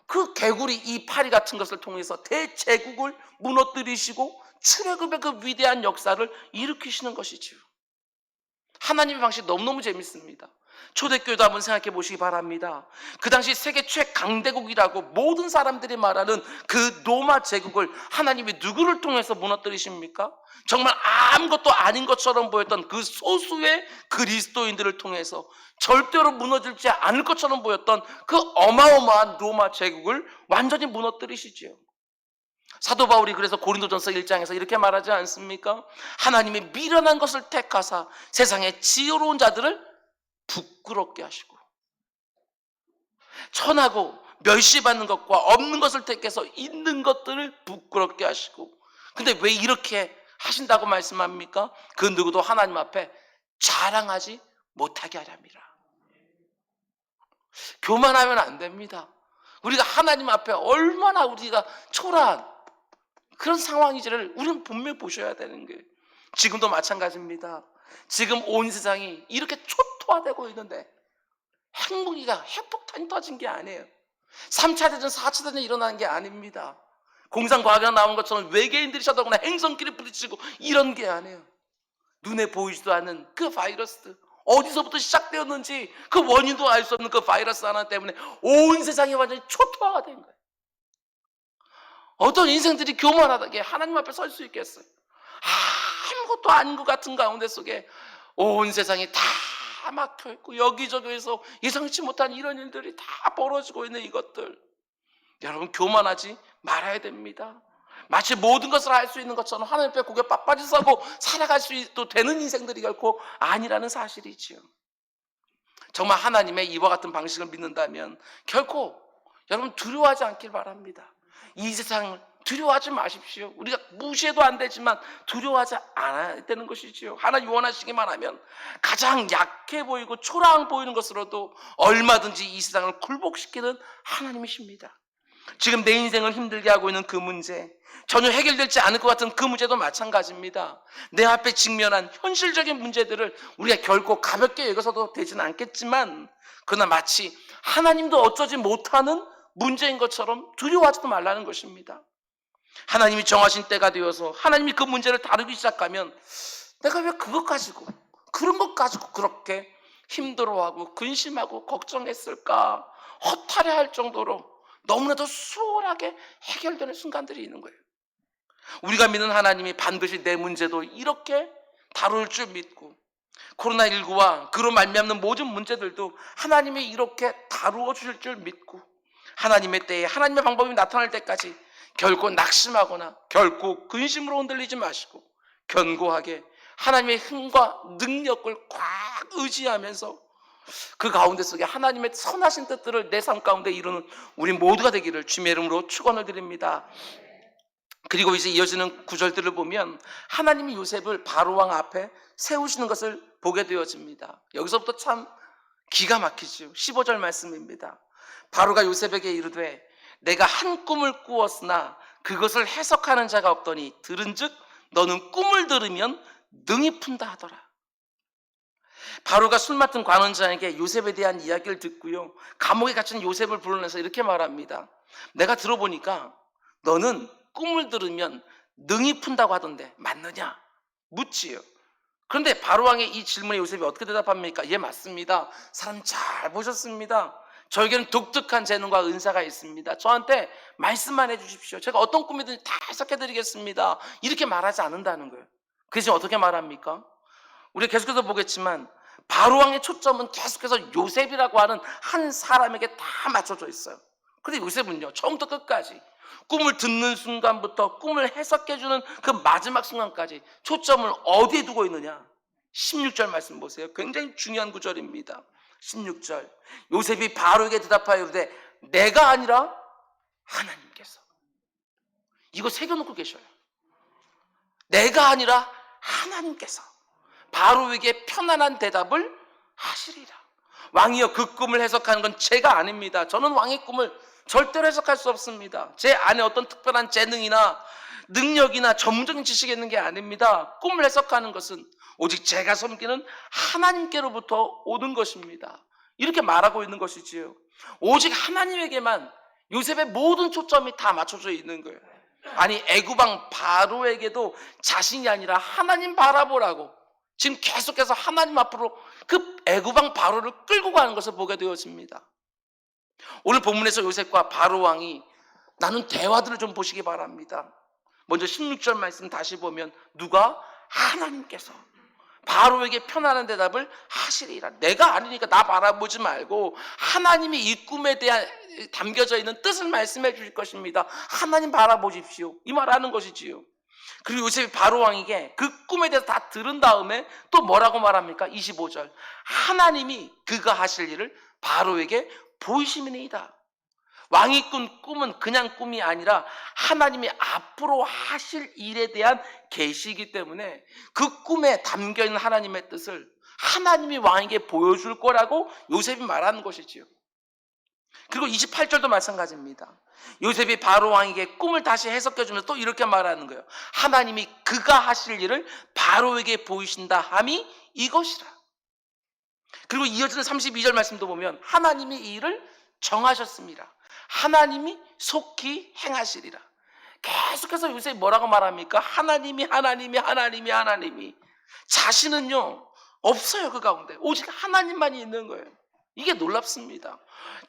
그 개구리, 파리 같은 것을 통해서 대제국을 무너뜨리시고 출애굽의 그 위대한 역사를 일으키시는 것이지요. 하나님의 방식 너무너무 재밌습니다. 초대교회도 한번 생각해 보시기 바랍니다. 그 당시 세계 최강대국이라고 모든 사람들이 말하는 그 로마 제국을 하나님이 누구를 통해서 무너뜨리십니까? 정말 아무것도 아닌 것처럼 보였던 그 소수의 그리스도인들을 통해서 절대로 무너지지 않을 것처럼 보였던 그 어마어마한 로마 제국을 완전히 무너뜨리시지요. 사도 바울이 그래서 고린도전서 1장에서 이렇게 말하지 않습니까? 하나님이 미련한 것을 택하사 세상에 지혜로운 자들을 부끄럽게 하시고, 천하고 멸시받는 것과 없는 것을 택해서 있는 것들을 부끄럽게 하시고. 근데 왜 이렇게 하신다고 말씀합니까? 그 누구도 하나님 앞에 자랑하지 못하게 하렵니다. 교만하면 안 됩니다. 우리가 하나님 앞에 얼마나 우리가 초라한 그런 상황인지를 우리는 분명히 보셔야 되는 거예요. 지금도 마찬가지입니다. 지금 온 세상이 이렇게 초토화되고 있는데 핵무기가 핵폭탄이 터진 게 아니에요. 3차 대전, 4차 대전이 일어나는 게 아닙니다. 공상과학에 나온 것처럼 외계인들이 쳐다보거나 행성끼리 부딪히고 이런 게 아니에요. 눈에 보이지도 않는 그 바이러스, 어디서부터 시작되었는지 그 원인도 알 수 없는 그 바이러스 하나 때문에 온 세상이 완전히 초토화가 된 거예요. 어떤 인생들이 교만하게 하나님 앞에 설 수 있겠어요? 아무것도 아닌 것 같은 가운데 속에 온 세상이 다 막혀있고 여기저기에서 예상치 못한 이런 일들이 다 벌어지고 있는 이것들, 여러분 교만하지 말아야 됩니다. 마치 모든 것을 할 수 있는 것처럼 하나님 앞에 고개 빳빳이 서고 살아갈 수 되는 인생들이 결코 아니라는 사실이지요. 정말 하나님의 이와 같은 방식을 믿는다면 결코 여러분 두려워하지 않길 바랍니다. 이 세상을 두려워하지 마십시오. 우리가 무시해도 안 되지만 두려워하지 않아야 되는 것이지요. 하나님 원하시기만 하면 가장 약해 보이고 초라해 보이는 것으로도 얼마든지 이 세상을 굴복시키는 하나님이십니다. 지금 내 인생을 힘들게 하고 있는 그 문제, 전혀 해결되지 않을 것 같은 그 문제도 마찬가지입니다. 내 앞에 직면한 현실적인 문제들을 우리가 결코 가볍게 여겨서도 되지는 않겠지만, 그러나 마치 하나님도 어쩌지 못하는 문제인 것처럼 두려워하지도 말라는 것입니다. 하나님이 정하신 때가 되어서 하나님이 그 문제를 다루기 시작하면 내가 왜 그것 가지고, 그런 것 가지고 그렇게 힘들어하고 근심하고 걱정했을까, 허탈해할 정도로 너무나도 수월하게 해결되는 순간들이 있는 거예요. 우리가 믿는 하나님이 반드시 내 문제도 이렇게 다룰 줄 믿고, 코로나19와 그로 말미암는 모든 문제들도 하나님이 이렇게 다루어 주실 줄 믿고, 하나님의 때에 하나님의 방법이 나타날 때까지 결코 낙심하거나 결코 근심으로 흔들리지 마시고 견고하게 하나님의 힘과 능력을 꽉 의지하면서 그 가운데 속에 하나님의 선하신 뜻들을 내 삶 가운데 이루는 우리 모두가 되기를 주님의 이름으로 축원을 드립니다. 그리고 이제 이어지는 구절들을 보면 하나님이 요셉을 바로왕 앞에 세우시는 것을 보게 되어집니다. 여기서부터 참 기가 막히죠. 15절 말씀입니다. 바로가 요셉에게 이르되 내가 한 꿈을 꾸었으나 그것을 해석하는 자가 없더니 들은즉 너는 꿈을 들으면 능히 푼다 하더라. 바로가 술 맡은 관원장에게 요셉에 대한 이야기를 듣고요, 감옥에 갇힌 요셉을 불러내서 이렇게 말합니다. 내가 들어보니까 너는 꿈을 들으면 능히 푼다고 하던데 맞느냐? 묻지요. 그런데 바로왕의 이 질문에 요셉이 어떻게 대답합니까? 예, 맞습니다. 사람 잘 보셨습니다. 저에게는 독특한 재능과 은사가 있습니다. 저한테 말씀만 해주십시오. 제가 어떤 꿈이든지 다 해석해드리겠습니다. 이렇게 말하지 않는다는 거예요. 그래서 어떻게 말합니까? 우리가 계속해서 보겠지만 바로왕의 초점은 계속해서 요셉이라고 하는 한 사람에게 다 맞춰져 있어요. 그런데 요셉은요, 처음부터 끝까지 꿈을 듣는 순간부터 꿈을 해석해주는 그 마지막 순간까지 초점을 어디에 두고 있느냐? 16절 말씀 보세요. 굉장히 중요한 구절입니다. 16절, 요셉이 바로에게 대답하여 이르되 내가 아니라 하나님께서. 이거 새겨놓고 계셔요. 내가 아니라 하나님께서 바로에게 편안한 대답을 하시리라. 왕이여, 그 꿈을 해석하는 건 제가 아닙니다. 저는 왕의 꿈을 절대로 해석할 수 없습니다. 제 안에 어떤 특별한 재능이나 능력이나 전문적인 지식이 있는 게 아닙니다. 꿈을 해석하는 것은 오직 제가 섬기는 하나님께로부터 오는 것입니다. 이렇게 말하고 있는 것이지요. 오직 하나님에게만 요셉의 모든 초점이 다 맞춰져 있는 거예요. 아니, 애굽왕 바로에게도 자신이 아니라 하나님 바라보라고 지금 계속해서 하나님 앞으로 그 애굽왕 바로를 끌고 가는 것을 보게 되었습니다. 오늘 본문에서 요셉과 바로 왕이 나눈 대화들을 좀 보시기 바랍니다. 먼저 16절 말씀 다시 보면 누가? 하나님께서 바로에게 편안한 대답을 하시리라. 내가 아니니까 나 바라보지 말고 하나님이 이 꿈에 대한 담겨져 있는 뜻을 말씀해 주실 것입니다. 하나님 바라보십시오. 이 말하는 것이지요. 그리고 요셉이 바로 왕에게 그 꿈에 대해서 다 들은 다음에 또 뭐라고 말합니까? 25절 하나님이 그가 하실 일을 바로에게 보이심이니이다. 왕이 꾼 꿈은 그냥 꿈이 아니라 하나님이 앞으로 하실 일에 대한 계시이기 때문에 그 꿈에 담겨있는 하나님의 뜻을 하나님이 왕에게 보여줄 거라고 요셉이 말하는 것이지요. 그리고 28절도 마찬가지입니다. 요셉이 바로 왕에게 꿈을 다시 해석해주면서 또 이렇게 말하는 거예요. 하나님이 그가 하실 일을 바로에게 보이신다 함이 이것이라. 그리고 이어지는 32절 말씀도 보면 하나님이 이 일을 정하셨습니다. 하나님이 속히 행하시리라. 계속해서 요셉이 뭐라고 말합니까? 하나님이 자신은요 없어요. 그 가운데 오직 하나님만이 있는 거예요. 이게 놀랍습니다.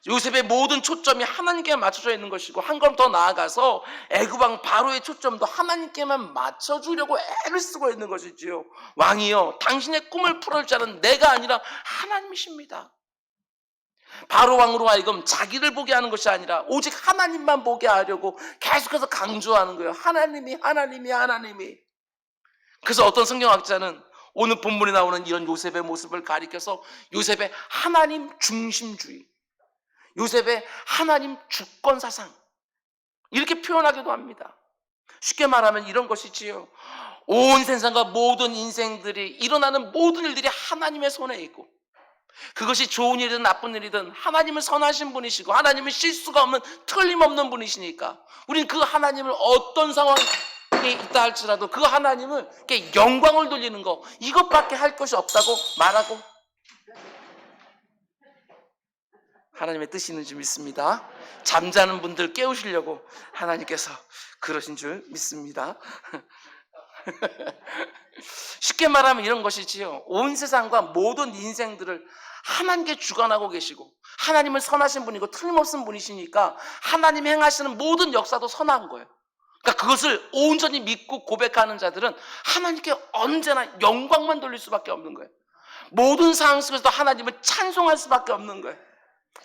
요셉의 모든 초점이 하나님께 맞춰져 있는 것이고 한 걸음 더 나아가서 애굽왕 바로의 초점도 하나님께만 맞춰주려고 애를 쓰고 있는 것이지요. 왕이여 당신의 꿈을 풀어줄 자는 내가 아니라 하나님이십니다. 바로 왕으로 하여금 자기를 보게 하는 것이 아니라 오직 하나님만 보게 하려고 계속해서 강조하는 거예요. 하나님이. 그래서 어떤 성경학자는 오늘 본문에 나오는 이런 요셉의 모습을 가리켜서 요셉의 하나님 중심주의, 요셉의 하나님 주권 사상 이렇게 표현하기도 합니다. 쉽게 말하면 이런 것이지요. 온 세상과 모든 인생들이 일어나는 모든 일들이 하나님의 손에 있고 그것이 좋은 일이든 나쁜 일이든 하나님은 선하신 분이시고 하나님은 실수가 없는 틀림없는 분이시니까 우리는 그 하나님을 어떤 상황에 있다 할지라도 그 하나님을 영광을 돌리는 거 이것밖에 할 것이 없다고 말하고 하나님의 뜻이 있는 줄 믿습니다. 잠자는 분들 깨우시려고 하나님께서 그러신 줄 믿습니다. 쉽게 말하면 이런 것이지요. 온 세상과 모든 인생들을 하나님께 주관하고 계시고 하나님은 선하신 분이고 틀림없는 분이시니까 하나님이 행하시는 모든 역사도 선한 거예요. 그러니까 그것을 온전히 믿고 고백하는 자들은 하나님께 언제나 영광만 돌릴 수밖에 없는 거예요. 모든 상황 속에서도 하나님을 찬송할 수밖에 없는 거예요.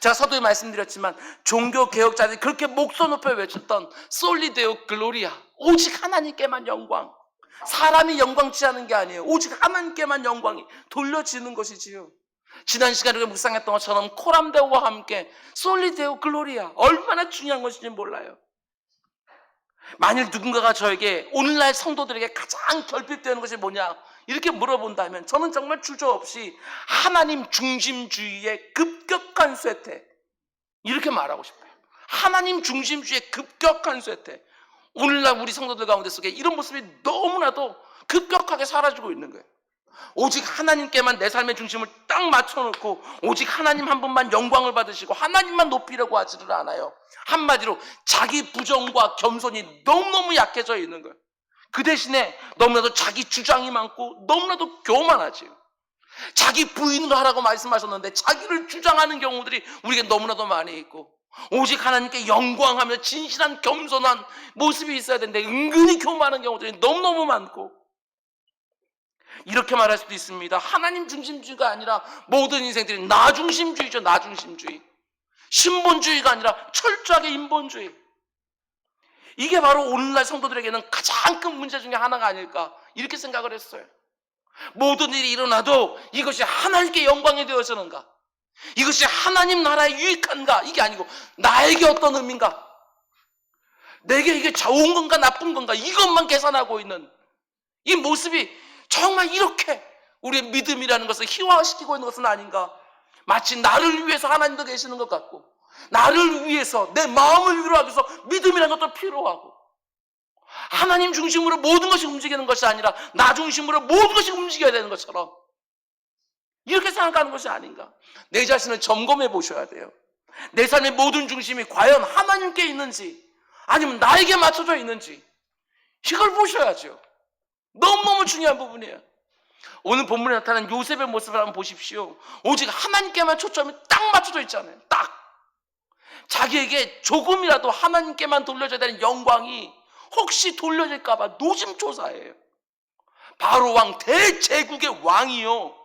제가 서두에 말씀드렸지만 종교 개혁자들이 그렇게 목소 높여 외쳤던 솔리 데오 글로리아, 오직 하나님께만 영광. 사람이 영광치 않은 게 아니에요. 오직 하나님께만 영광이 돌려지는 것이지요. 지난 시간에 묵상했던 것처럼 코람데오와 함께 솔리 데오 글로리아 얼마나 중요한 것인지 몰라요. 만일 누군가가 저에게 오늘날 성도들에게 가장 결핍되는 것이 뭐냐 이렇게 물어본다면 저는 정말 주저없이 하나님 중심주의의 급격한 쇠퇴 이렇게 말하고 싶어요. 하나님 중심주의의 급격한 쇠퇴. 오늘날 우리 성도들 가운데 속에 이런 모습이 너무나도 급격하게 사라지고 있는 거예요. 오직 하나님께만 내 삶의 중심을 딱 맞춰놓고 오직 하나님 한 분만 영광을 받으시고 하나님만 높이려고 하지를 않아요. 한마디로 자기 부정과 겸손이 너무너무 약해져 있는 거예요. 그 대신에 너무나도 자기 주장이 많고 너무나도 교만하지요. 자기 부인을 하라고 말씀하셨는데 자기를 주장하는 경우들이 우리에게 너무나도 많이 있고 오직 하나님께 영광하며 진실한 겸손한 모습이 있어야 되는데 은근히 교만한 경우들이 너무너무 많고 이렇게 말할 수도 있습니다. 하나님 중심주의가 아니라 모든 인생들이 나 중심주의죠. 나 중심주의. 신본주의가 아니라 철저하게 인본주의. 이게 바로 오늘날 성도들에게는 가장 큰 문제 중에 하나가 아닐까 이렇게 생각을 했어요. 모든 일이 일어나도 이것이 하나님께 영광이 되어서는가, 이것이 하나님 나라에 유익한가, 이게 아니고 나에게 어떤 의미인가, 내게 이게 좋은 건가 나쁜 건가 이것만 계산하고 있는 이 모습이 정말 이렇게 우리의 믿음이라는 것을 희화시키고 있는 것은 아닌가. 마치 나를 위해서 하나님도 계시는 것 같고 나를 위해서 내 마음을 위로하기 위해서 믿음이라는 것도 필요하고 하나님 중심으로 모든 것이 움직이는 것이 아니라 나 중심으로 모든 것이 움직여야 되는 것처럼 이렇게 생각하는 것이 아닌가. 내 자신을 점검해 보셔야 돼요. 내 삶의 모든 중심이 과연 하나님께 있는지 아니면 나에게 맞춰져 있는지 이걸 보셔야죠. 너무너무 중요한 부분이에요. 오늘 본문에 나타난 요셉의 모습을 한번 보십시오. 오직 하나님께만 초점이 딱 맞춰져 있잖아요. 딱. 자기에게 조금이라도 하나님께만 돌려져야 되는 영광이 혹시 돌려질까 봐 노심초사해요. 바로 왕, 대제국의 왕이요,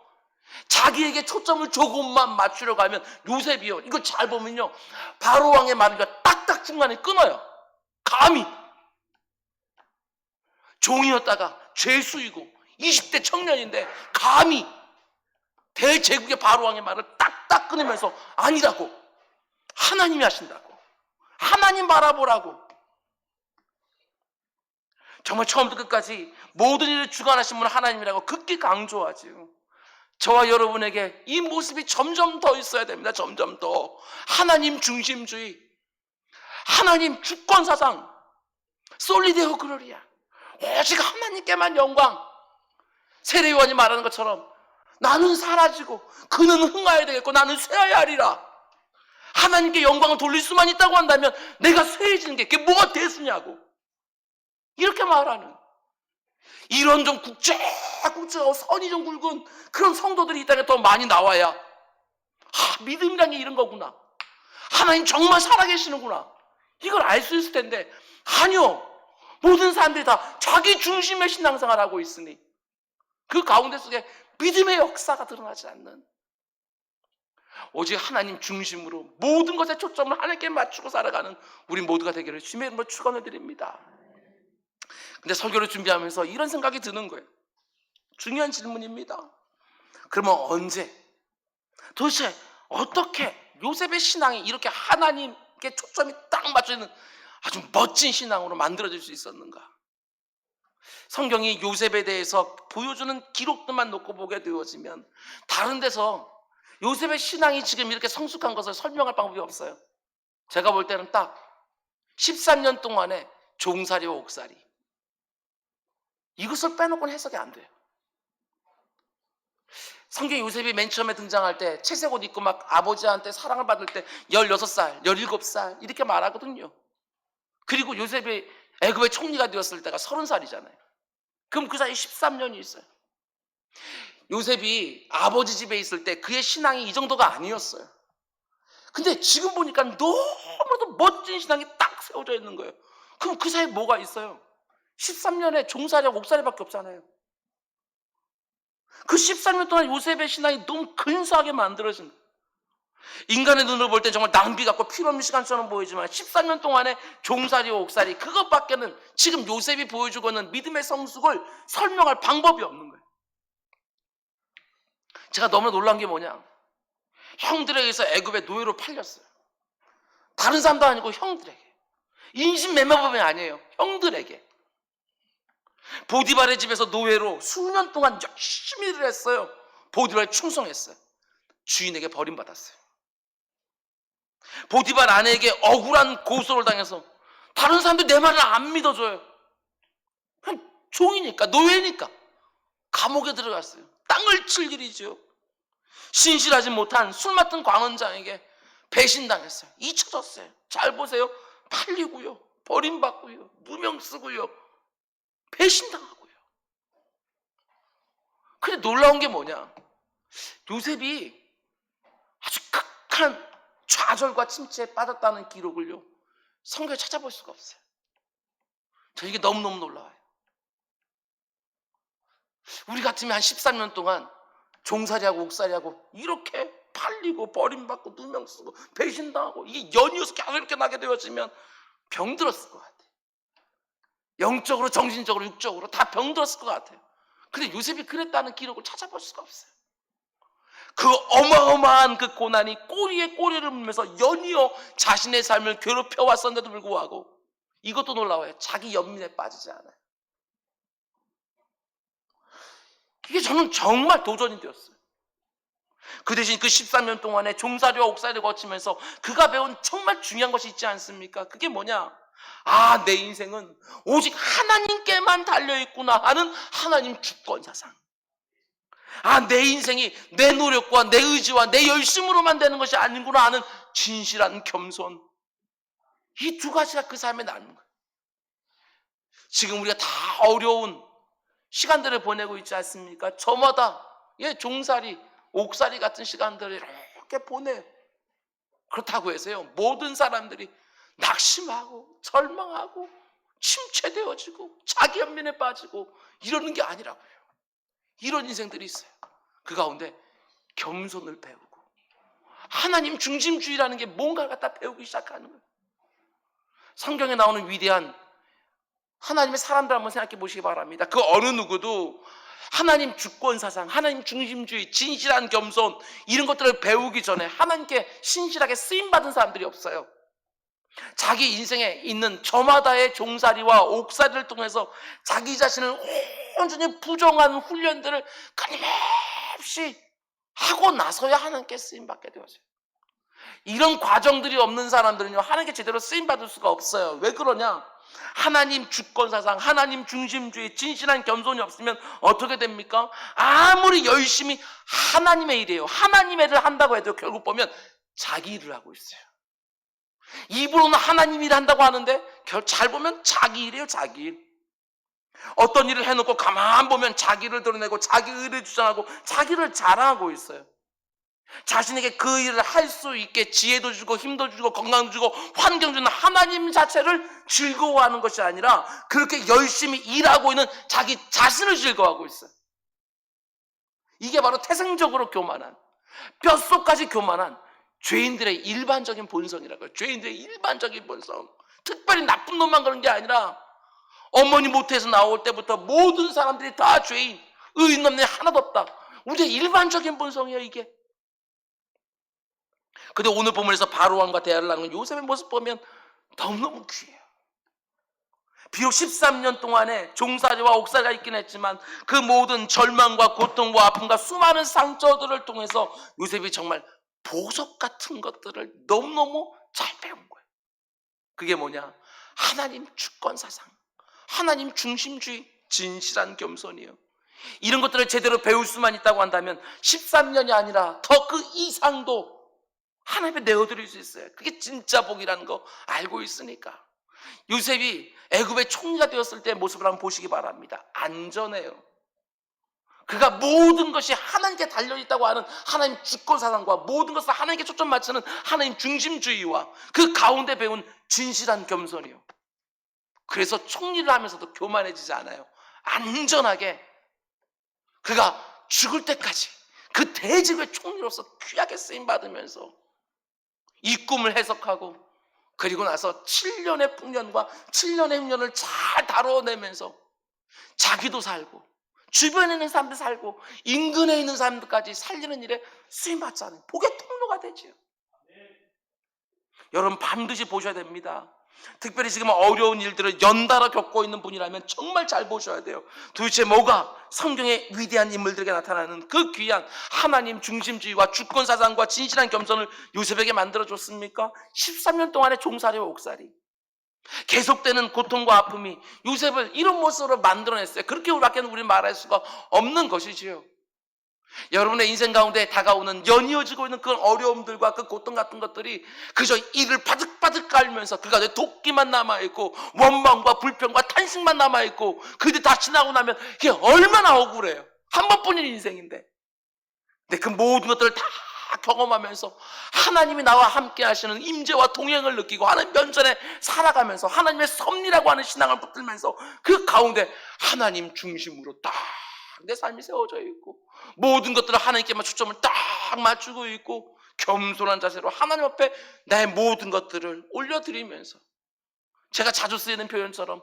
자기에게 초점을 조금만 맞추려고 하면 요셉이요, 이거 잘 보면요, 바로 왕의 말을 딱딱 중간에 끊어요. 감히. 종이었다가 죄수이고 20대 청년인데 감히 대제국의 바로 왕의 말을 딱딱 끊으면서 아니라고, 하나님이 하신다고, 하나님 바라보라고. 정말 처음부터 끝까지 모든 일을 주관하신 분은 하나님이라고 극히 강조하지요. 저와 여러분에게 이 모습이 점점 더 있어야 됩니다. 점점 더. 하나님 중심주의, 하나님 주권사상, 솔리데오 글로리아, 오직 하나님께만 영광. 세례요한이 말하는 것처럼 나는 사라지고 그는 흥하여야 되겠고 나는 쇠하여야 하리라. 하나님께 영광을 돌릴 수만 있다고 한다면 내가 쇠해지는 게 그게 뭐가 대수냐고, 이렇게 말하는, 이런 좀 굵직굵직하고 선이 좀 굵은 그런 성도들이 이 땅에 더 많이 나와야 믿음이란 게 이런 거구나, 하나님 정말 살아계시는구나, 이걸 알 수 있을 텐데, 아니요, 모든 사람들이 다 자기 중심의 신앙생활을 하고 있으니 그 가운데 속에 믿음의 역사가 드러나지 않는, 오직 하나님 중심으로 모든 것에 초점을 하나님께 맞추고 살아가는 우리 모두가 되기를 주님의 이름으로 축원을 드립니다. 근데 설교를 준비하면서 이런 생각이 드는 거예요. 중요한 질문입니다. 그러면 언제, 도대체 어떻게 요셉의 신앙이 이렇게 하나님께 초점이 딱 맞춰있는 아주 멋진 신앙으로 만들어질 수 있었는가? 성경이 요셉에 대해서 보여주는 기록들만 놓고 보게 되어지면 다른 데서 요셉의 신앙이 지금 이렇게 성숙한 것을 설명할 방법이 없어요. 제가 볼 때는 딱 13년 동안의 종살이와 옥살이, 이것을 빼놓고는 해석이 안 돼요. 성경 요셉이 맨 처음에 등장할 때 채색 옷 입고 막 아버지한테 사랑을 받을 때 16살, 17살 이렇게 말하거든요. 그리고 요셉이 애굽의 총리가 되었을 때가 30살이잖아요. 그럼 그 사이 13년이 있어요. 요셉이 아버지 집에 있을 때 그의 신앙이 이 정도가 아니었어요. 근데 지금 보니까 너무나도 멋진 신앙이 딱 세워져 있는 거예요. 그럼 그 사이에 뭐가 있어요? 13년에 종살이하고 옥살이밖에 없잖아요. 그 13년 동안 요셉의 신앙이 너무 근사하게 만들어진 거예요. 인간의 눈으로 볼 때 정말 낭비 같고 필요없는 시간처럼 보이지만 13년 동안의 종살이와 옥살이, 그것밖에는 지금 요셉이 보여주고 있는 믿음의 성숙을 설명할 방법이 없는 거예요. 제가 너무나 놀란 게 뭐냐, 형들에 의해서 애굽의 노예로 팔렸어요. 다른 사람도 아니고 형들에게, 인신매매범이 아니에요, 형들에게. 보디발의 집에서 노예로 수년 동안 열심히 일을 했어요. 보디발에 충성했어요. 주인에게 버림받았어요. 보디발 아내에게 억울한 고소를 당해서 다른 사람들 내 말을 안 믿어줘요. 그냥 종이니까, 노예니까 감옥에 들어갔어요. 땅을 칠 일이죠. 신실하지 못한 술 맡은 광원장에게 배신당했어요. 잊혀졌어요. 잘 보세요. 팔리고요, 버림받고요, 누명 쓰고요, 배신당하고요. 근데 놀라운 게 뭐냐, 요셉이 아주 극한 좌절과 침체에 빠졌다는 기록을요 성경에 찾아볼 수가 없어요. 저 이게 너무너무 놀라워요. 우리 같으면 한 13년 동안 종살이하고 옥살이하고 이렇게 팔리고 버림받고 누명 쓰고 배신당하고 이게 연이어서 계속 이렇게 나게 되어지면 병들었을 것 같아요. 영적으로, 정신적으로, 육적으로 다 병들었을 것 같아요. 근데 요셉이 그랬다는 기록을 찾아볼 수가 없어요. 그 어마어마한 그 고난이 꼬리에 꼬리를 물면서 연이어 자신의 삶을 괴롭혀왔었는데도 불구하고, 이것도 놀라워요, 자기 연민에 빠지지 않아요. 이게 저는 정말 도전이 되었어요. 그 대신 그 13년 동안에 종살이와 옥살이를 거치면서 그가 배운 정말 중요한 것이 있지 않습니까? 그게 뭐냐, 아, 내 인생은 오직 하나님께만 달려있구나 하는 하나님 주권사상. 아, 내 인생이 내 노력과 내 의지와 내 열심으로만 되는 것이 아니구나 하는 진실한 겸손. 이 두 가지가 그 삶에 나는 거예요. 지금 우리가 다 어려운 시간들을 보내고 있지 않습니까? 저마다 종살이, 옥살이 같은 시간들을 이렇게 보내요. 그렇다고 해서요, 모든 사람들이 낙심하고 절망하고 침체되어지고 자기 연민에 빠지고 이러는 게 아니라고요. 이런 인생들이 있어요. 그 가운데 겸손을 배우고 하나님 중심주의라는 게 뭔가를 갖다 배우기 시작하는 거예요. 성경에 나오는 위대한 하나님의 사람들 한번 생각해 보시기 바랍니다. 그 어느 누구도 하나님 주권사상, 하나님 중심주의, 진실한 겸손 이런 것들을 배우기 전에 하나님께 신실하게 쓰임받은 사람들이 없어요. 자기 인생에 있는 저마다의 종살이와 옥살이를 통해서 자기 자신을 온전히 부정한 훈련들을 끊임없이 하고 나서야 하나님께 쓰임받게 되어져요. 이런 과정들이 없는 사람들은요, 하나님께 제대로 쓰임받을 수가 없어요. 왜 그러냐? 하나님 주권사상, 하나님 중심주의, 진실한 겸손이 없으면 어떻게 됩니까? 아무리 열심히 하나님의 일이에요, 하나님의 일을 한다고 해도 결국 보면 자기 일을 하고 있어요. 입으로는 하나님 일을 한다고 하는데 잘 보면 자기 일이에요, 자기 일. 어떤 일을 해놓고 가만 보면 자기를 드러내고 자기 의를 주장하고 자기를 자랑하고 있어요. 자신에게 그 일을 할 수 있게 지혜도 주고 힘도 주고 건강도 주고 환경 주는 하나님 자체를 즐거워하는 것이 아니라 그렇게 열심히 일하고 있는 자기 자신을 즐거워하고 있어요. 이게 바로 태생적으로 교만한, 뼛속까지 교만한 죄인들의 일반적인 본성이라고요. 죄인들의 일반적인 본성. 특별히 나쁜 놈만 그런 게 아니라 어머니 모태에서 나올 때부터 모든 사람들이 다 죄인, 의인 없는 애 하나도 없다. 우리의 일반적인 본성이에요, 이게. 근데 오늘 본문에서 바로왕과 대화를 나누는 요셉의 모습 보면 너무너무 귀해요. 비록 13년 동안에 종살이와 옥살이가 있긴 했지만 그 모든 절망과 고통과 아픔과 수많은 상처들을 통해서 요셉이 정말 보석 같은 것들을 너무너무 잘 배운 거예요. 그게 뭐냐? 하나님 주권사상, 하나님 중심주의, 진실한 겸손이에요. 이런 것들을 제대로 배울 수만 있다고 한다면 13년이 아니라 더 그 이상도 하나님께 내어드릴 수 있어요. 그게 진짜 복이라는 거 알고 있으니까. 요셉이 애굽의 총리가 되었을 때의 모습을 한번 보시기 바랍니다. 안전해요. 그가 모든 것이 하나님께 달려있다고 하는 하나님 주권사상과 모든 것을 하나님께 초점 맞추는 하나님 중심주의와 그 가운데 배운 진실한 겸손이요. 그래서 총리를 하면서도 교만해지지 않아요. 안전하게 그가 죽을 때까지 그 대직의 총리로서 귀하게 쓰임받으면서 이 꿈을 해석하고 그리고 나서 7년의 풍년과 7년의 흉년을 잘 다뤄내면서 자기도 살고 주변에 있는 사람도 살고 인근에 있는 사람들까지 살리는 일에 쓰임받잖아요. 복의 통로가 되죠. 여러분 반드시 보셔야 됩니다. 특별히 지금 어려운 일들을 연달아 겪고 있는 분이라면 정말 잘 보셔야 돼요. 도대체 뭐가 성경의 위대한 인물들에게 나타나는 그 귀한 하나님 중심주의와 주권사상과 진실한 겸손을 요셉에게 만들어줬습니까? 13년 동안의 종살이와 옥살이, 계속되는 고통과 아픔이 요셉을 이런 모습으로 만들어냈어요. 그렇게 밖에 우리는 말할 수가 없는 것이지요. 여러분의 인생 가운데 다가오는 연이어지고 있는 그런 어려움들과 그 고통 같은 것들이 그저 이를 바득바득 깔면서 그 가운데 도끼만 남아있고 원망과 불평과 탄식만 남아있고 그들 다 지나고 나면 그게 얼마나 억울해요. 한 번뿐인 인생인데. 근데 그 모든 것들을 다 경험하면서 하나님이 나와 함께 하시는 임재와 동행을 느끼고 하나님 면전에 살아가면서 하나님의 섭리라고 하는 신앙을 붙들면서 그 가운데 하나님 중심으로 딱 내 삶이 세워져 있고 모든 것들을 하나님께만 초점을 딱 맞추고 있고 겸손한 자세로 하나님 앞에 나의 모든 것들을 올려드리면서 제가 자주 쓰이는 표현처럼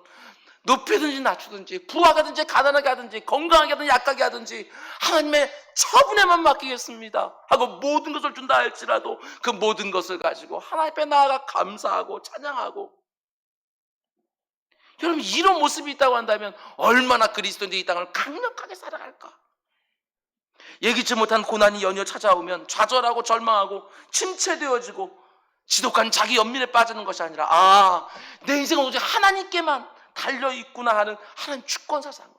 높이든지 낮추든지 부하가든지 가난하게 하든지 건강하게 하든지 약하게 하든지 하나님의 처분에만 맡기겠습니다 하고 모든 것을 준다 할지라도 그 모든 것을 가지고 하나님 앞에 나아가 감사하고 찬양하고, 여러분 이런 모습이 있다고 한다면 얼마나 그리스도인들이 이 땅을 강력하게 살아갈까. 예기치 못한 고난이 연이어 찾아오면 좌절하고 절망하고 침체되어지고 지독한 자기 연민에 빠지는 것이 아니라 내 인생은 오직 하나님께만 달려있구나 하는 하나님 주권사상으로,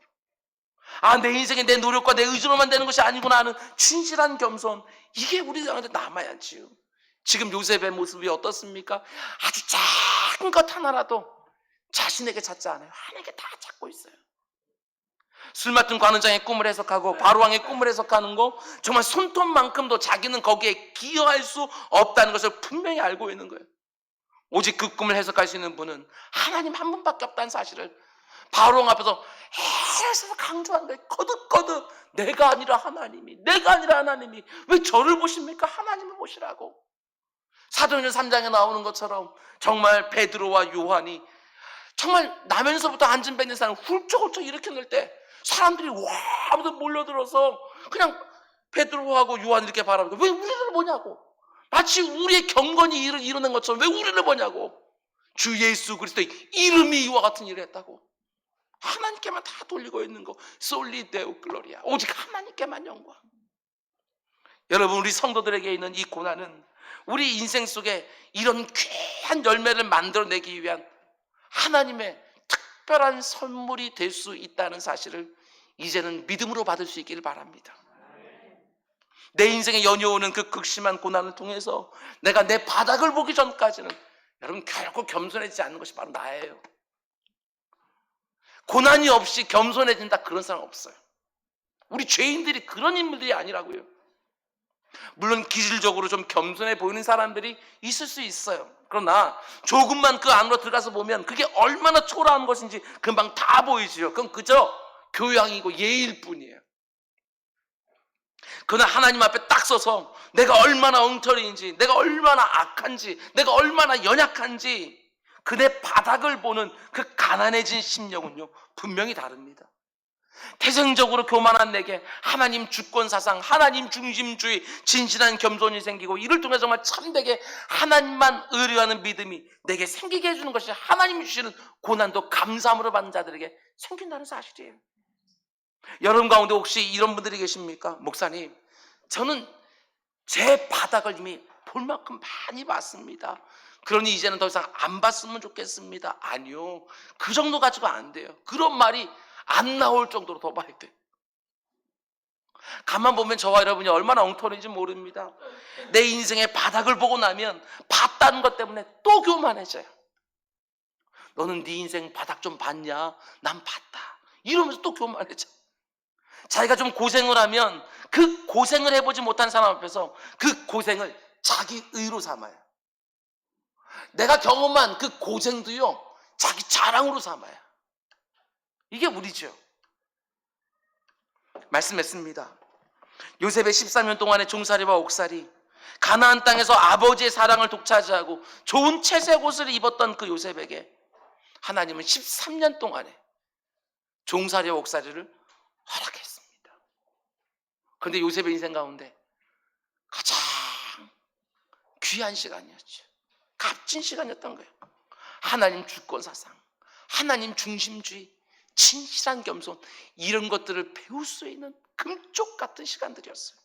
내 인생에 내 노력과 내 의지로만 되는 것이 아니구나 하는 진실한 겸손, 이게 우리 가운데 남아야지요. 지금 요셉의 모습이 어떻습니까? 아주 작은 것 하나라도 자신에게 찾지 않아요. 하나님께 다 찾고 있어요. 술 맡은 관원장의 꿈을 해석하고 바로왕의 꿈을 해석하는 거 정말 손톱만큼도 자기는 거기에 기여할 수 없다는 것을 분명히 알고 있는 거예요. 오직 그 꿈을 해석할 수 있는 분은 하나님 한 분밖에 없다는 사실을 바로왕 앞에서 계속 강조한 거예요. 거듭거듭 내가 아니라 하나님이, 내가 아니라 하나님이 왜 저를 보십니까? 하나님을 보시라고. 사도행전 3장에 나오는 것처럼 정말 베드로와 요한이 정말 나면서부터 앉은 배 있는 사람 훌쩍훌쩍 일으켜 놓을 때 사람들이 와 하면서 몰려들어서 그냥 베드로하고 요한 이렇게 바라보고 왜 우리를 보냐고. 마치 우리의 경건이 일을 이루는 것처럼 왜 우리를 보냐고. 주 예수 그리스도의 이름이 이와 같은 일을 했다고. 하나님께만 다 돌리고 있는 거. 솔리 데오 글로리아. 오직 하나님께만 영광. 여러분, 우리 성도들에게 있는 이 고난은 우리 인생 속에 이런 귀한 열매를 만들어내기 위한 하나님의 특별한 선물이 될 수 있다는 사실을 이제는 믿음으로 받을 수 있기를 바랍니다. 내 인생에 연이어오는 그 극심한 고난을 통해서 내가 내 바닥을 보기 전까지는 여러분 결코 겸손해지지 않는 것이 바로 나예요. 고난이 없이 겸손해진다 그런 사람 없어요. 우리 죄인들이 그런 인물들이 아니라고요. 물론 기질적으로 좀 겸손해 보이는 사람들이 있을 수 있어요. 그러나 조금만 그 안으로 들어가서 보면 그게 얼마나 초라한 것인지 금방 다 보이지요. 그건 그저 교양이고 예의일 뿐이에요. 그러나 하나님 앞에 딱 서서 내가 얼마나 엉터리인지, 내가 얼마나 악한지, 내가 얼마나 연약한지 그 내 바닥을 보는 그 가난해진 심령은요 분명히 다릅니다. 태생적으로 교만한 내게 하나님 주권사상, 하나님 중심주의, 진실한 겸손이 생기고 이를 통해 정말 참되게 하나님만 의뢰하는 믿음이 내게 생기게 해주는 것이 하나님이 주시는 고난도 감사함으로 받는 자들에게 생긴다는 사실이에요. 여러분 가운데 혹시 이런 분들이 계십니까? 목사님, 저는 제 바닥을 이미 볼 만큼 많이 봤습니다. 그러니 이제는 더 이상 안 봤으면 좋겠습니다. 아니요, 그 정도 가지고 안 돼요. 그런 말이 안 나올 정도로 더 봐야 돼. 가만 보면 저와 여러분이 얼마나 엉터리인지 모릅니다. 내 인생의 바닥을 보고 나면 봤다는 것 때문에 또 교만해져요. 너는 네 인생 바닥 좀 봤냐? 난 봤다. 이러면서 또 교만해져. 자기가 좀 고생을 하면 그 고생을 해보지 못한 사람 앞에서 그 고생을 자기 의로 삼아요. 내가 경험한 그 고생도요 자기 자랑으로 삼아요. 이게 우리죠. 말씀했습니다. 요셉의 13년 동안의 종살이와 옥살이, 가나안 땅에서 아버지의 사랑을 독차지하고 좋은 채색 옷을 입었던 그 요셉에게 하나님은 13년 동안의 종살이와 옥살이를 허락했습니다. 그런데 요셉의 인생 가운데 가장 귀한 시간이었죠. 값진 시간이었던 거예요. 하나님 주권사상, 하나님 중심주의, 진실한 겸손, 이런 것들을 배울 수 있는 금쪽 같은 시간들이었어요.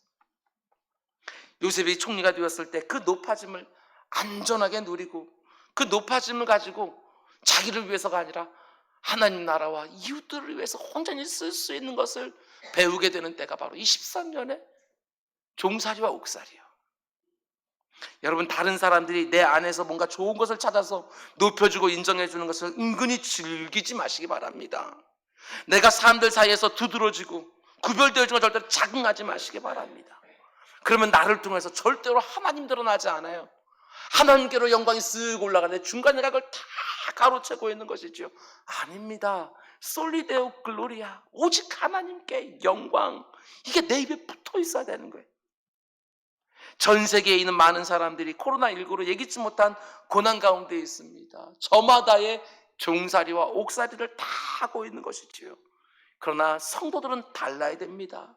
요셉이 총리가 되었을 때 그 높아짐을 안전하게 누리고 그 높아짐을 가지고 자기를 위해서가 아니라 하나님 나라와 이웃들을 위해서 온전히 쓸 수 있는 것을 배우게 되는 때가 바로 이 13년의 종살이와 옥살이요. 여러분, 다른 사람들이 내 안에서 뭔가 좋은 것을 찾아서 높여주고 인정해주는 것을 은근히 즐기지 마시기 바랍니다. 내가 사람들 사이에서 두드러지고 구별되어지고 절대로 자긍하지 마시기 바랍니다. 그러면 나를 통해서 절대로 하나님 드러나지 않아요. 하나님께로 영광이 쓱 올라가는데 중간에 그걸 다 가로채고 있는 것이죠. 아닙니다. 솔리데오 글로리아, 오직 하나님께 영광, 이게 내 입에 붙어 있어야 되는 거예요. 전 세계에 있는 많은 사람들이 코로나19로 예기치 못한 고난 가운데 있습니다. 저마다의 종살이와 옥살이를 다 하고 있는 것이지요. 그러나 성도들은 달라야 됩니다.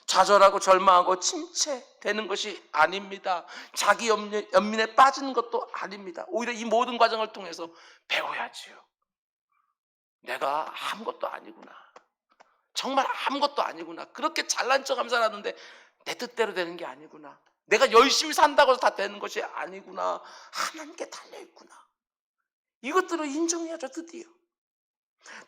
좌절하고 절망하고 침체되는 것이 아닙니다. 자기 연민에 빠지는 것도 아닙니다. 오히려 이 모든 과정을 통해서 배워야지요. 내가 아무것도 아니구나. 정말 아무것도 아니구나. 그렇게 잘난 척 하면서 살았는데 내 뜻대로 되는 게 아니구나. 내가 열심히 산다고 해서 다 되는 것이 아니구나. 하나님께 달려있구나. 이것들을 인정해야죠. 드디어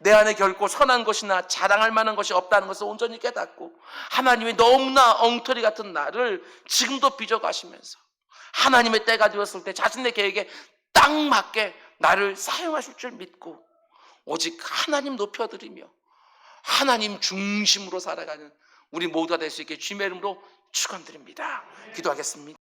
내 안에 결코 선한 것이나 자랑할 만한 것이 없다는 것을 온전히 깨닫고 하나님이 너무나 엉터리 같은 나를 지금도 빚어가시면서 하나님의 때가 되었을 때 자신의 계획에 딱 맞게 나를 사용하실 줄 믿고 오직 하나님 높여드리며 하나님 중심으로 살아가는 우리 모두가 될 수 있게 주님의 이름으로 축원드립니다. 기도하겠습니다.